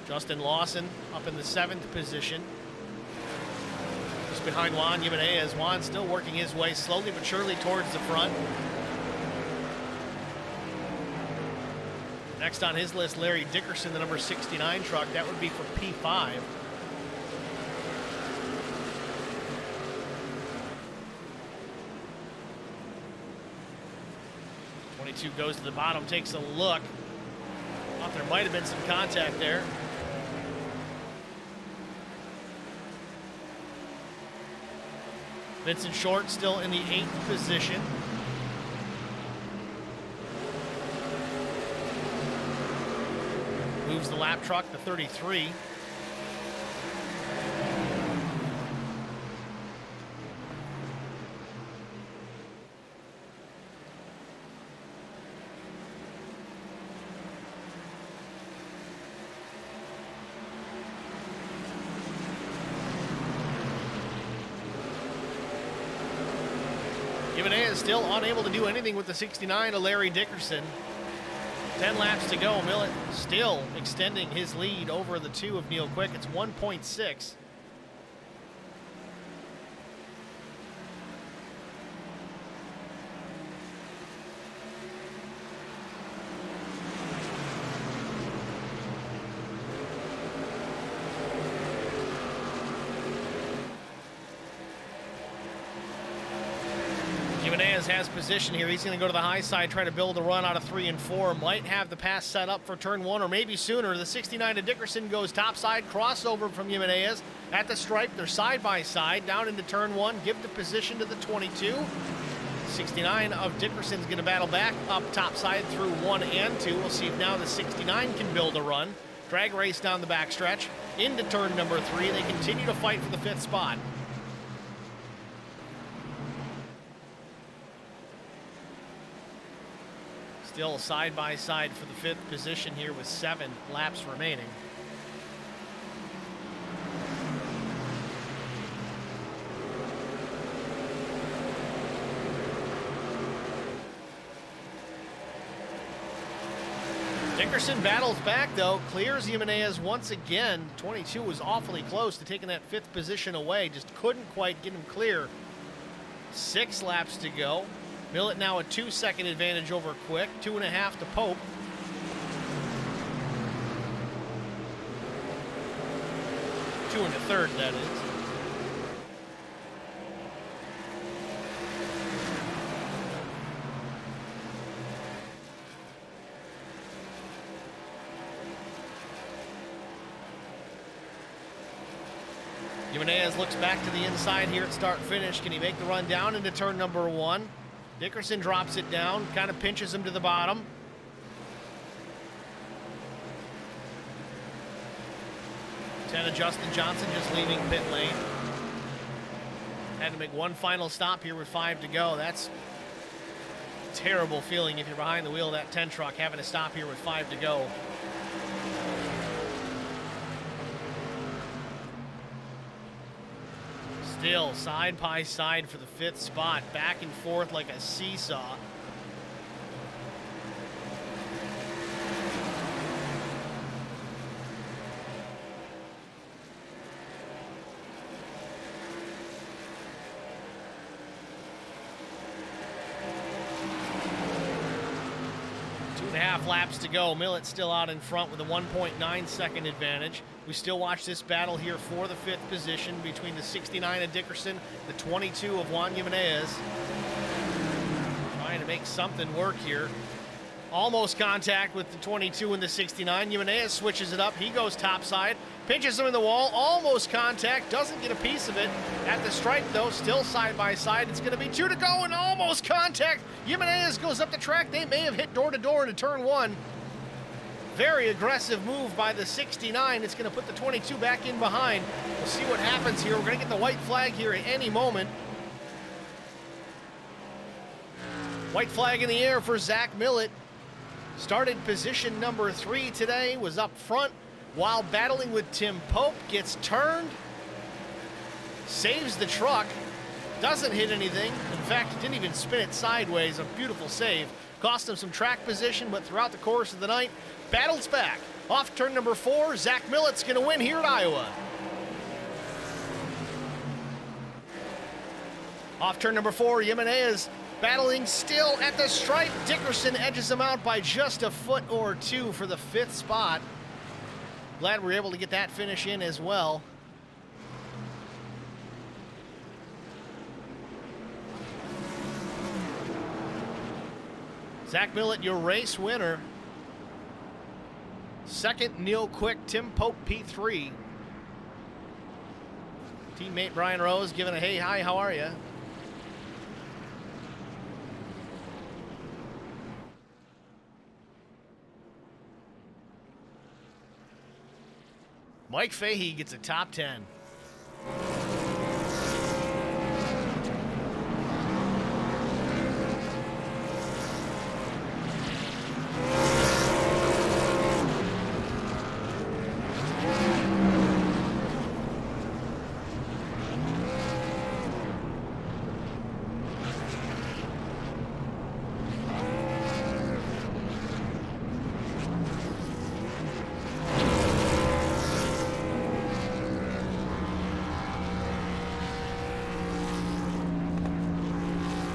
Justin Lawson up in the 7th position. Just behind Juan Jimenez. Juan still working his way slowly but surely towards the front. Next on his list, Larry Dickerson, the number 69 truck. That would be for P5. '22 goes to the bottom, takes a look. Thought there might have been some contact there. Vincent Short still in the 8th position. Moves the lap truck to 33. Jimenez still unable to do anything with the 69 of Larry Dickerson. 10 laps to go. Millett still extending his lead over the 2 of Neil Quick. It's 1.6. Jimenez has position here. He's going to go to the high side, try to build a run out of 3 and 4. Might have the pass set up for turn 1 or maybe sooner. The 69 of Dickerson goes topside, crossover from Jimenez at the stripe. They're side by side down into turn 1. Give the position to the 22. 69 of Dickerson's going to battle back up topside through 1 and 2. We'll see if now the 69 can build a run. Drag race down the backstretch into turn number 3. They continue to fight for the 5th spot. Still side by side for the 5th position here with 7 laps remaining. Dickerson battles back though, clears Jimenez once again. 22 was awfully close to taking that 5th position away, just couldn't quite get him clear. 6 laps to go. Millett now a 2-second advantage over Quick, 2.5 to Pope. Two and a third, that is. Jimenez looks back to the inside here at start-finish. Can he make the run down into turn number 1? Dickerson drops it down, kind of pinches him to the bottom. Lieutenant Justin Johnson just leaving pit lane. Had to make one final stop here with 5 to go. That's a terrible feeling if you're behind the wheel of that 10 truck, having to stop here with 5 to go. Still side by side for the 5th spot, back and forth like a seesaw. Two and a half laps to go. Millett still out in front with a 1.9 second advantage. We still watch this battle here for the 5th position between the 69 of Dickerson, the 22 of Juan Jimenez. Trying to make something work here. Almost contact with the 22 and the 69. Jimenez switches it up. He goes topside, pinches him in the wall. Almost contact, doesn't get a piece of it. At the stripe, though, still side by side. It's going to be 2 to go and almost contact. Jimenez goes up the track. They may have hit door to door into turn 1. Very aggressive move by the 69. It's going to put the 22 back in behind. We'll see what happens here. We're going to get the white flag here at any moment. White flag in the air for Zach Millett. Started position number 3 today, was up front while battling with Tim Pope. Gets turned, saves the truck, doesn't hit anything. In fact, didn't even spin it sideways. A beautiful save. Cost him some track position, but throughout the course of the night, battles back. Off turn number 4, Zach Millett's going to win here at Iowa. Off turn number 4, Jimenez battling still at the stripe. Dickerson edges him out by just a foot or 2 for the 5th spot. Glad we were able to get that finish in as well. Zach Millett, your race winner. Second, Neil Quick, Tim Pope, P3. Teammate Brian Rose giving a hey, hi, how are you? Mike Fahey gets a top 10.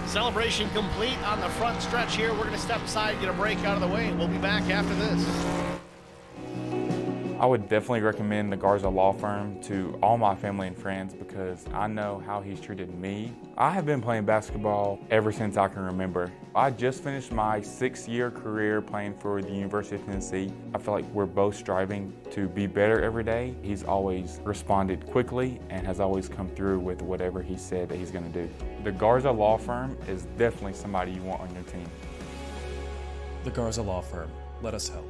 Celebration complete on the front stretch here. We're going to step aside, get a break out of the way, and we'll be back after this. I would definitely recommend the Garza Law Firm to all my family and friends because I know how he's treated me. I have been playing basketball ever since I can remember. I just finished my 6-year career playing for the University of Tennessee. I feel like we're both striving to be better every day. He's always responded quickly and has always come through with whatever he said that he's going to do. The Garza Law Firm is definitely somebody you want on your team. The Garza Law Firm. Let us help.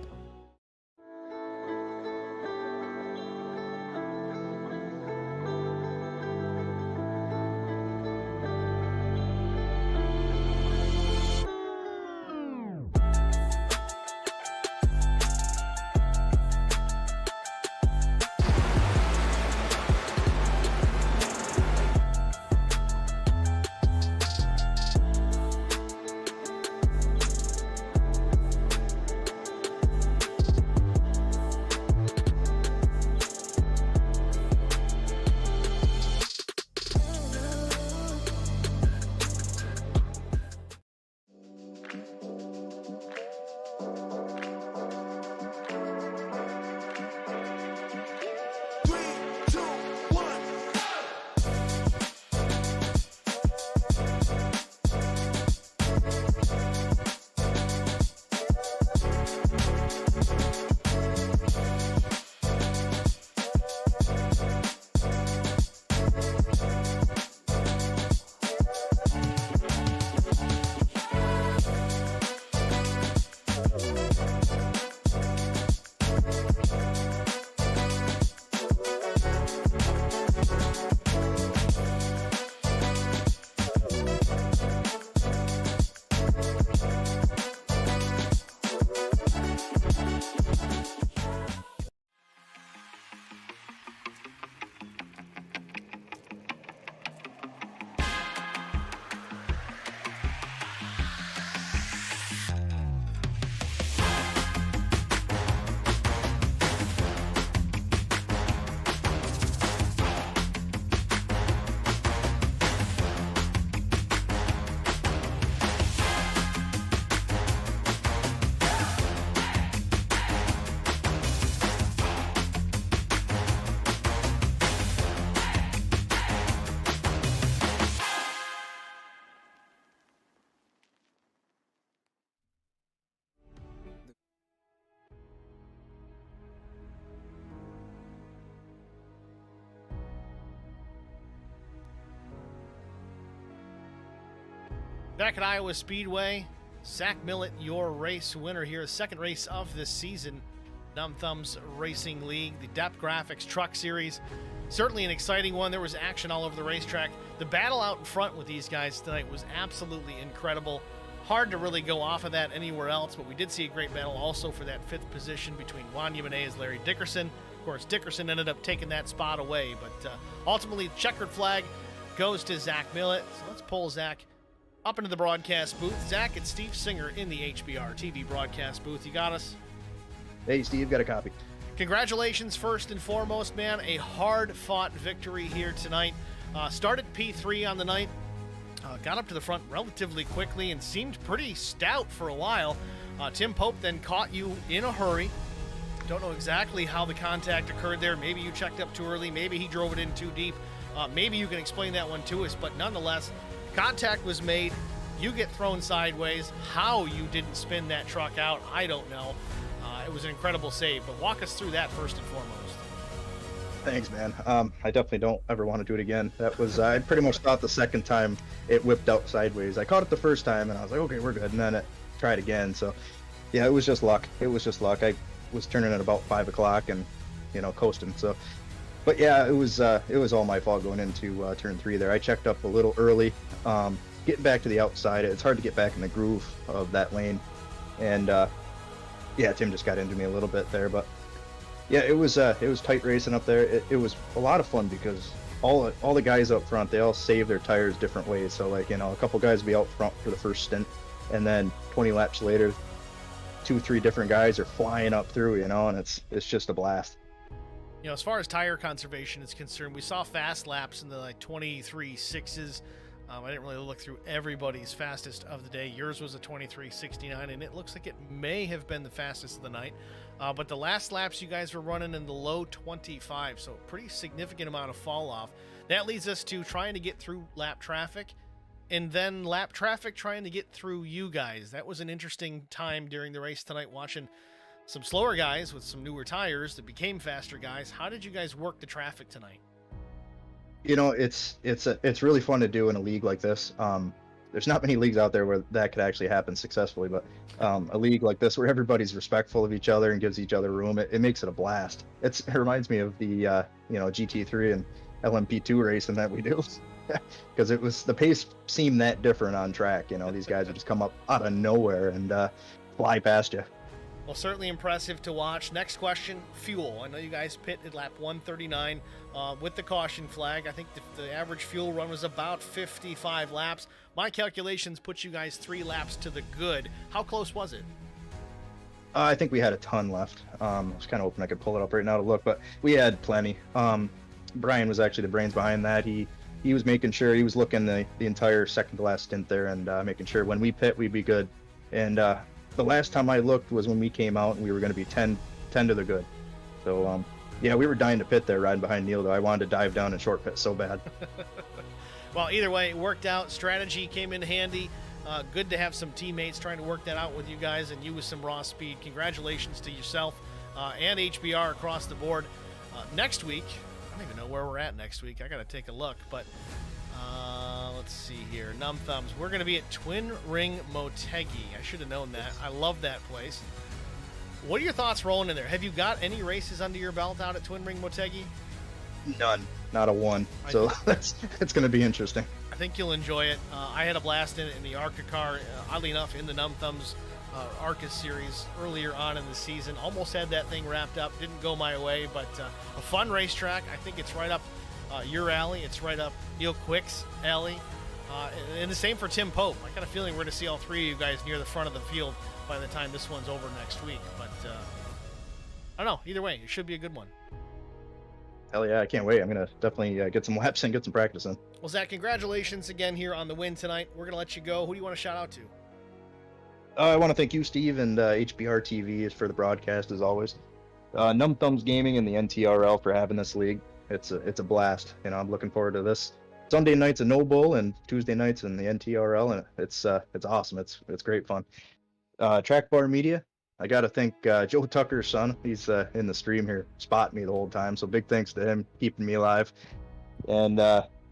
Back at Iowa Speedway, Zach Millett, your race winner here, second race of this season. Numb Thumbs Racing League, the DEP Graphics Truck Series. Certainly an exciting one. There was action all over the racetrack. The battle out in front with these guys tonight was absolutely incredible. Hard to really go off of that anywhere else, but we did see a great battle also for that fifth position between Juan Jimenez and Larry Dickerson. Of course, Dickerson ended up taking that spot away, but ultimately, checkered flag goes to Zach Millett. So let's pull Zach up into the broadcast booth. Zach, it's Steve Singer in the HBR TV broadcast booth. You got us? Hey, Steve, got a copy. Congratulations, first and foremost, man. A hard-fought victory here tonight. Started P3 on the night. Got up to the front relatively quickly and seemed pretty stout for a while. Tim Pope then caught you in a hurry. Don't know exactly how the contact occurred there. Maybe you checked up too early. Maybe he drove it in too deep. Maybe you can explain that one to us. But nonetheless, contact was made. You get thrown sideways. How you didn't spin that truck out, I don't know. It was an incredible save. But walk us through that first and foremost. Thanks, man. I definitely don't ever want to do it again. That was, I pretty much thought the second time it whipped out sideways. I caught it the first time, and I was like, okay, we're good. And then it tried again. So, yeah, it was just luck. It was just luck. I was turning at about 5 o'clock and, coasting. So, but yeah, it was all my fault going into turn 3 there. I checked up a little early. Getting back to the outside, it's hard to get back in the groove of that lane. And, yeah, Tim just got into me a little bit there, but yeah, it was tight racing up there. It was a lot of fun because all the guys up front, they all save their tires different ways. So like, a couple guys will be out front for the first stint, and then 20 laps later, 2-3 different guys are flying up through, and it's just a blast. As far as tire conservation is concerned, we saw fast laps in the 23.6s. I didn't really look through everybody's fastest of the day. Yours was a 23.69, and it looks like it may have been the fastest of the night. But the last laps, you guys were running in the low 25, so a pretty significant amount of fall off. That leads us to trying to get through lap traffic, and then lap traffic trying to get through you guys. That was an interesting time during the race tonight, watching some slower guys with some newer tires that became faster guys. How did you guys work the traffic tonight? It's really fun to do in a league like this. There's not many leagues out there where that could actually happen successfully, but a league like this where everybody's respectful of each other and gives each other room, it makes it a blast. It reminds me of the GT3 and LMP2 racing that we do, because the pace seemed that different on track. These guys would just come up out of nowhere and fly past you. Well, certainly impressive to watch. Next question, fuel. I know you guys pit at lap 139 with the caution flag. I think the average fuel run was about 55 laps. My calculations put you guys 3 laps to the good. How close was it? I think we had a ton left. I was kind of hoping I could pull it up right now to look, but we had plenty. Brian was actually the brains behind that. He was making sure, he was looking the entire second to last stint there and making sure when we pit, we'd be good. And the last time I looked was when we came out and we were going to be 10 to the good. So, yeah, we were dying to pit there riding behind Neil, though. I wanted to dive down and short pit so bad. Well, either way, it worked out. Strategy came in handy. Good to have some teammates trying to work that out with you guys, and you with some raw speed. Congratulations to yourself and HBR across the board. Next week, I don't even know where we're at next week. I got to take a look, but let's see here. Numb Thumbs. We're going to be at Twin Ring Motegi. I should have known that. I love that place. What are your thoughts rolling in there? Have you got any races under your belt out at Twin Ring Motegi? None. Not a one. So it's going to be interesting. I think you'll enjoy it. I had a blast in the ARCA car, oddly enough, in the Numb Thumbs ARCA series earlier on in the season. Almost had that thing wrapped up. Didn't go my way, but a fun racetrack. I think it's right up your alley. It's right up Neil Quick's alley. And the same for Tim Pope. I got a feeling we're going to see all 3 of you guys near the front of the field by the time this one's over next week. But I don't know. Either way, it should be a good one. Hell yeah, I can't wait. I'm going to definitely get some laps and get some practice in. Well, Zach, congratulations again here on the win tonight. We're going to let you go. Who do you want to shout out to? I want to thank you, Steve, and HBR TV for the broadcast, as always. Numb Thumbs Gaming and the NTRL for having this league. It's a blast. I'm looking forward to this. Sunday nights in No Bull and Tuesday nights in the NTRL, and it's awesome. It's great fun. Track Bar Media, I got to thank Joe Tucker's son. He's in the stream here, spotting me the whole time. So big thanks to him, keeping me alive. And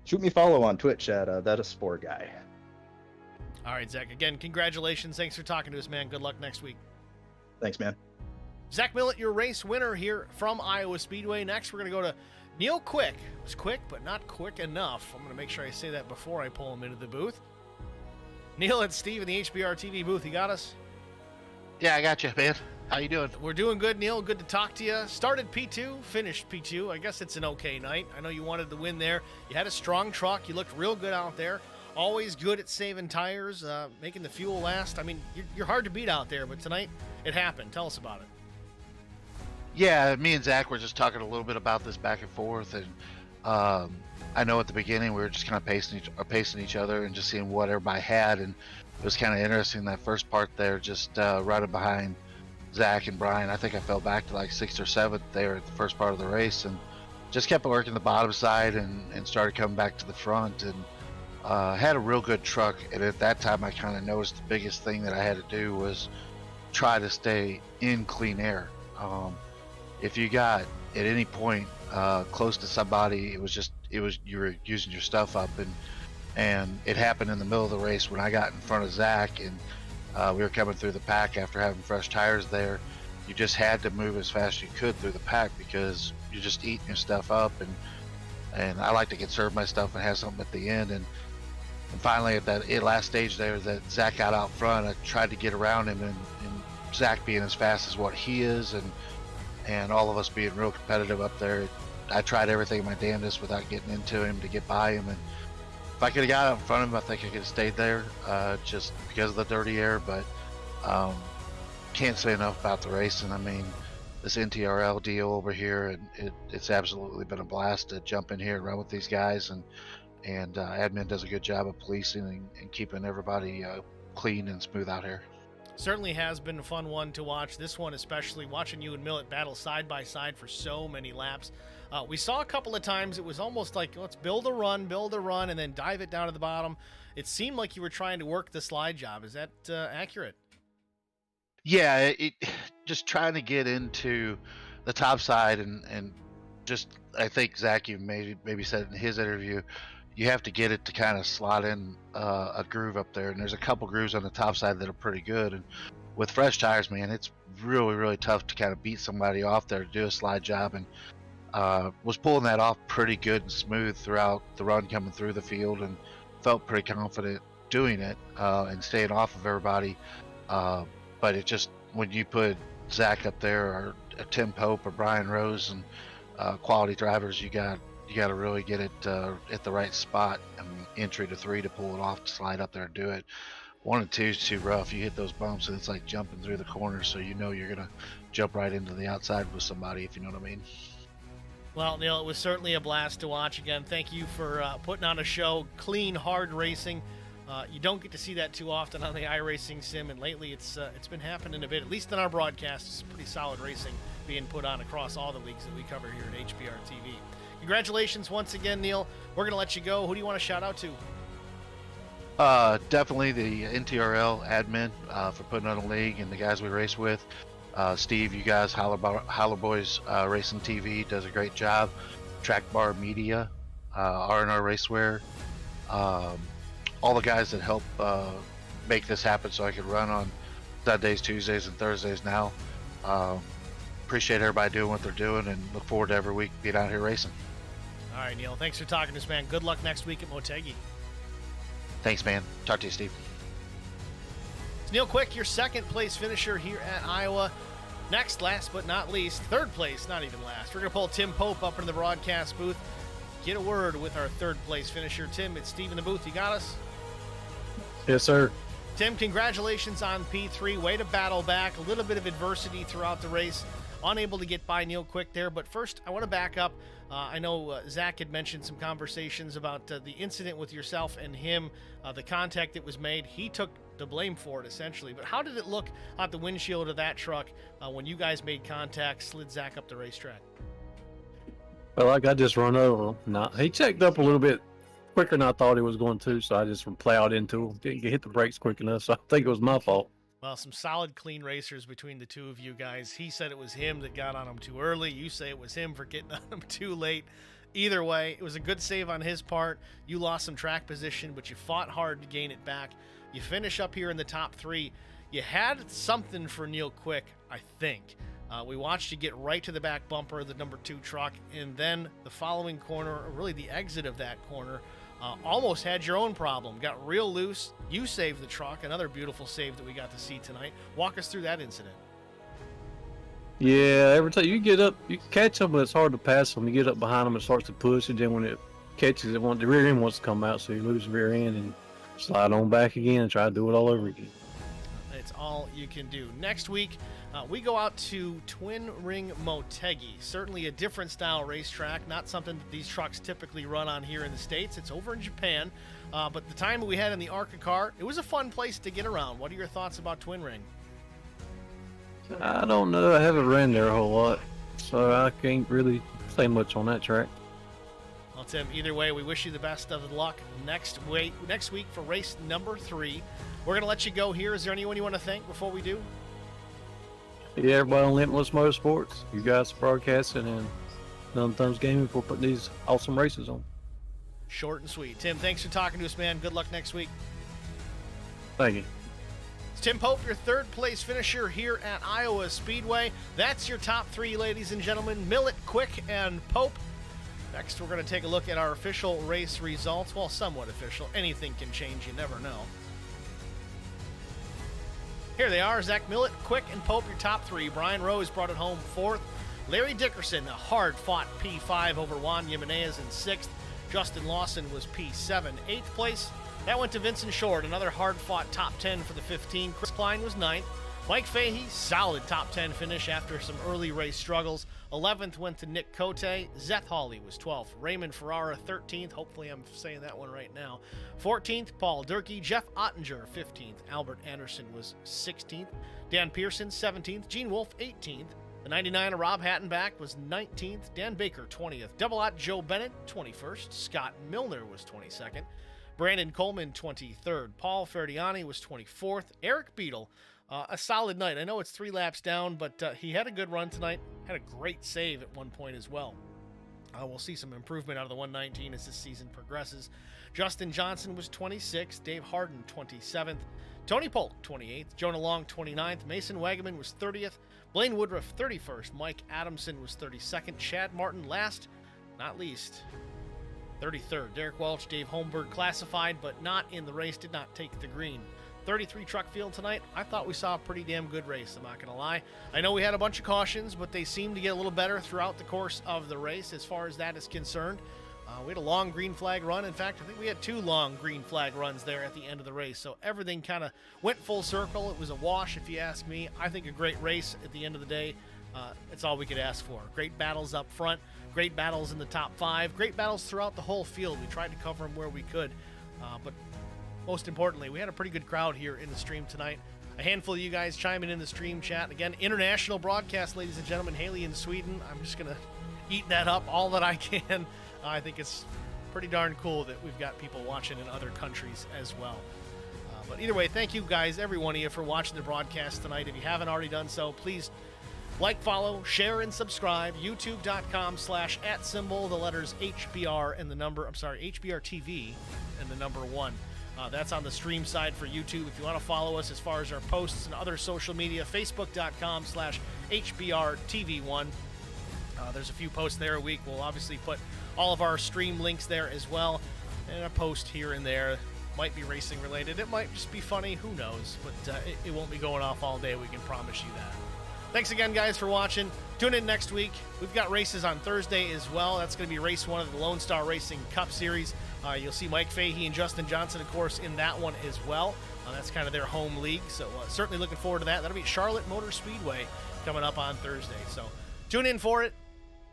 shoot me a follow on Twitch at That A Sport Guy. All right, Zach, again, congratulations. Thanks for talking to us, man. Good luck next week. Thanks, man. Zach Millett, your race winner here from Iowa Speedway. Next, we're going to go to Neil Quick. It was quick, but not quick enough. I'm going to make sure I say that before I pull him into the booth. Neil and Steve in the HBR TV booth. You got us? Yeah, I got you, man. How you doing? We're doing good, Neil. Good to talk to you. Started P2, finished P2. I guess it's an okay night. I know you wanted to win there. You had a strong truck. You looked real good out there. Always good at saving tires, making the fuel last. I mean, you're hard to beat out there, but tonight it happened. Tell us about it. Yeah, me and Zach were just talking a little bit about this back and forth, and I know at the beginning we were just kind of pacing each other and just seeing what everybody had, and it was kind of interesting that first part there, just running behind Zach and Brian. I think I fell back to like 6th or 7th there at the first part of the race, and just kept working the bottom side and started coming back to the front, and had a real good truck. And at that time I kind of noticed the biggest thing that I had to do was try to stay in clean air. If you got at any point close to somebody, it was you were using your stuff up, and it happened in the middle of the race when I got in front of Zach, and we were coming through the pack after having fresh tires there. You just had to move as fast as you could through the pack because you're just eating your stuff up, and I like to conserve my stuff and have something at the end. And finally at that last stage there that Zach got out front, I tried to get around him, and Zach being as fast as what he is, and all of us being real competitive up there, I tried everything my damnedest without getting into him to get by him. And if I could have got out in front of him, I think I could have stayed there just because of the dirty air. But can't say enough about the racing. I mean, this NTRL deal over here, and it's absolutely been a blast to jump in here and run with these guys. And admin does a good job of policing and keeping everybody clean and smooth out here. Certainly has been a fun one to watch. This one especially, watching you and Millett battle side by side for so many laps. We saw a couple of times it was almost like, let's build a run, and then dive it down to the bottom. It seemed like you were trying to work the slide job. Is that accurate? Yeah, just trying to get into the top side, and just, I think Zach, you maybe said in his interview, you have to get it to kind of slot in a groove up there, and there's a couple grooves on the top side that are pretty good. And with fresh tires, man, it's really, really tough to kind of beat somebody off there to do a slide job, and was pulling that off pretty good and smooth throughout the run coming through the field, and felt pretty confident doing it and staying off of everybody. But it just, when you put Zach up there, or Tim Pope or Brian Rose, and quality drivers, you got to really get it at the right spot. I mean, entry to 3 to pull it off, to slide up there and do it. 1 and 2 is too rough. You hit those bumps and it's like jumping through the corners, so you know you're gonna jump right into the outside with somebody, if you know what I mean. Well, Neil, it was certainly a blast to watch. Again, thank you for putting on a show. Clean, hard racing. You don't get to see that too often on the iRacing sim, and lately it's been happening a bit. At least in our broadcast, it's pretty solid racing being put on across all the leagues that we cover here at HBR TV. Congratulations once again, Neil. We're going to let you go. Who do you want to shout out to? Definitely the NTRL admin for putting on a league, and the guys we race with. Steve, you guys, Holler Boys Racing TV does a great job. Track Bar Media, R&R Racewear, all the guys that help make this happen so I can run on Sundays, Tuesdays, and Thursdays now. Appreciate everybody doing what they're doing, and look forward to every week being out here racing. All right, Neil, thanks for talking to us, man. Good luck next week at Motegi. Thanks, man. Talk to you, Steve. It's Neil Quick, your second place finisher here at Iowa. Next, last but not least, third place, not even last. We're going to pull Tim Pope up into the broadcast booth. Get a word with our third place finisher. Tim, it's Steve in the booth. You got us? Yes, sir. Tim, congratulations on P3. Way to battle back. A little bit of adversity throughout the race. Unable to get by Neil Quick there. But first, I want to back up. I know Zach had mentioned some conversations about the incident with yourself and him, the contact that was made. He took the blame for it, essentially. But how did it look out the windshield of that truck when you guys made contact, slid Zach up the racetrack? Well, I got just run over him. Now, he checked up a little bit quicker than I thought he was going to, so I just plowed into him. Didn't hit the brakes quick enough, so I think it was my fault. Well, some solid, clean racers between the two of you guys. He said it was him that got on him too early. You say it was him for getting on him too late. Either way, it was a good save on his part. You lost some track position, but you fought hard to gain it back. You finish up here in the top 3. You had something for Neil Quick, I think. We watched you get right to the back bumper of the number 2 truck, and then the following corner, or really the exit of that corner, almost had your own problem. Got real loose. You saved the truck. Another beautiful save that we got to see tonight. Walk us through that incident. Yeah, every time you get up, you catch them, but it's hard to pass them. You get up behind them, it starts to push, and then when it catches it, the rear end wants to come out, so you lose the rear end and slide on back again and try to do it all over again. It's all you can do. Next week, we go out to Twin Ring Motegi. Certainly a different style racetrack, not something that these trucks typically run on here in the States. It's over in Japan, but the time we had in the ARCA car, it was a fun place to get around. What are your thoughts about Twin Ring? I don't know. I haven't ran there a whole lot, so I can't really say much on that track. Well, Tim, either way, we wish you the best of luck next week for race number 3. We're going to let you go here. Is there anyone you want to thank before we do? Yeah, everybody on Limitless Motorsports, you guys broadcasting, and Numb Thumbs Gaming for putting these awesome races on. Short and sweet. Tim, thanks for talking to us, man. Good luck next week. Thank you. It's Tim Pope, your 3rd place finisher here at Iowa Speedway. That's your top 3, ladies and gentlemen. Millet, Quick, and Pope. Next, we're going to take a look at our official race results. Well, somewhat official. Anything can change. You never know. Here they are. Zach Millett, Quick, and Pope, your top 3. Brian Rose brought it home 4th. Larry Dickerson, a hard-fought P5 over Juan Jimenez in 6th. Justin Lawson was P7. 8th place, that went to Vincent Short, another hard-fought top 10 for the 15. Chris Klein was 9th. Mike Fahey, solid top 10 finish after some early race struggles. 11th went to Nick Cote. Zeth Hawley was 12th. Raymond Ferrara, 13th. Hopefully I'm saying that one right now. 14th, Paul Durkee. Jeff Ottinger, 15th. Albert Anderson was 16th. Dan Pearson, 17th. Gene Wolfe, 18th. The 99 of Rob Hattenback was 19th. Dan Baker, 20th. Double Ott Joe Bennett, 21st. Scott Milner was 22nd. Brandon Coleman, 23rd. Paul Ferdiani was 24th. Eric Beadle, a solid night. I know it's 3 laps down, but he had a good run tonight. Had a great save at one point as well. We'll see some improvement out of the 119 as this season progresses. Justin Johnson was 26th. Dave Harden, 27th. Tony Polk, 28th. Jonah Long, 29th. Mason Wagaman was 30th. Blaine Woodruff, 31st. Mike Adamson was 32nd. Chad Martin, last, not least, 33rd. Derek Welch, Dave Holmberg classified, but not in the race, did not take the green. 33 truck field tonight. I thought we saw a pretty damn good race, I'm not going to lie. I know we had a bunch of cautions, but they seemed to get a little better throughout the course of the race as far as that is concerned. We had a long green flag run. In fact, I think we had 2 long green flag runs there at the end of the race. So everything kind of went full circle. It was a wash, if you ask me. I think a great race at the end of the day. It's all we could ask for. Great battles up front, great battles in the top 5, great battles throughout the whole field. We tried to cover them where we could, but most importantly, we had a pretty good crowd here in the stream tonight. A handful of you guys chiming in the stream chat. Again, international broadcast, ladies and gentlemen. Haley in Sweden. I'm just going to eat that up all that I can. I think it's pretty darn cool that we've got people watching in other countries as well. But either way, thank you guys, every one of you, for watching the broadcast tonight. If you haven't already done so, please like, follow, share, and subscribe. YouTube.com/@symbol, the letters HBR and the number, HBR TV and the number 1. That's on the stream side for YouTube. If you want to follow us as far as our posts and other social media, Facebook.com/HBRTV1. There's a few posts there a week. We'll obviously put all of our stream links there as well, and a post here and there. Might be racing related. It might just be funny. Who knows? But it won't be going off all day. We can promise you that. Thanks again, guys, for watching. Tune in next week. We've got races on Thursday as well. That's going to be race 1 of the Lone Star Racing Cup Series. You'll see Mike Fahey and Justin Johnson, of course, in that one as well. That's kind of their home league, so certainly looking forward to that. That'll be Charlotte Motor Speedway coming up on Thursday. So tune in for it.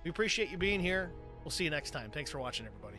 We appreciate you being here. We'll see you next time. Thanks for watching, everybody.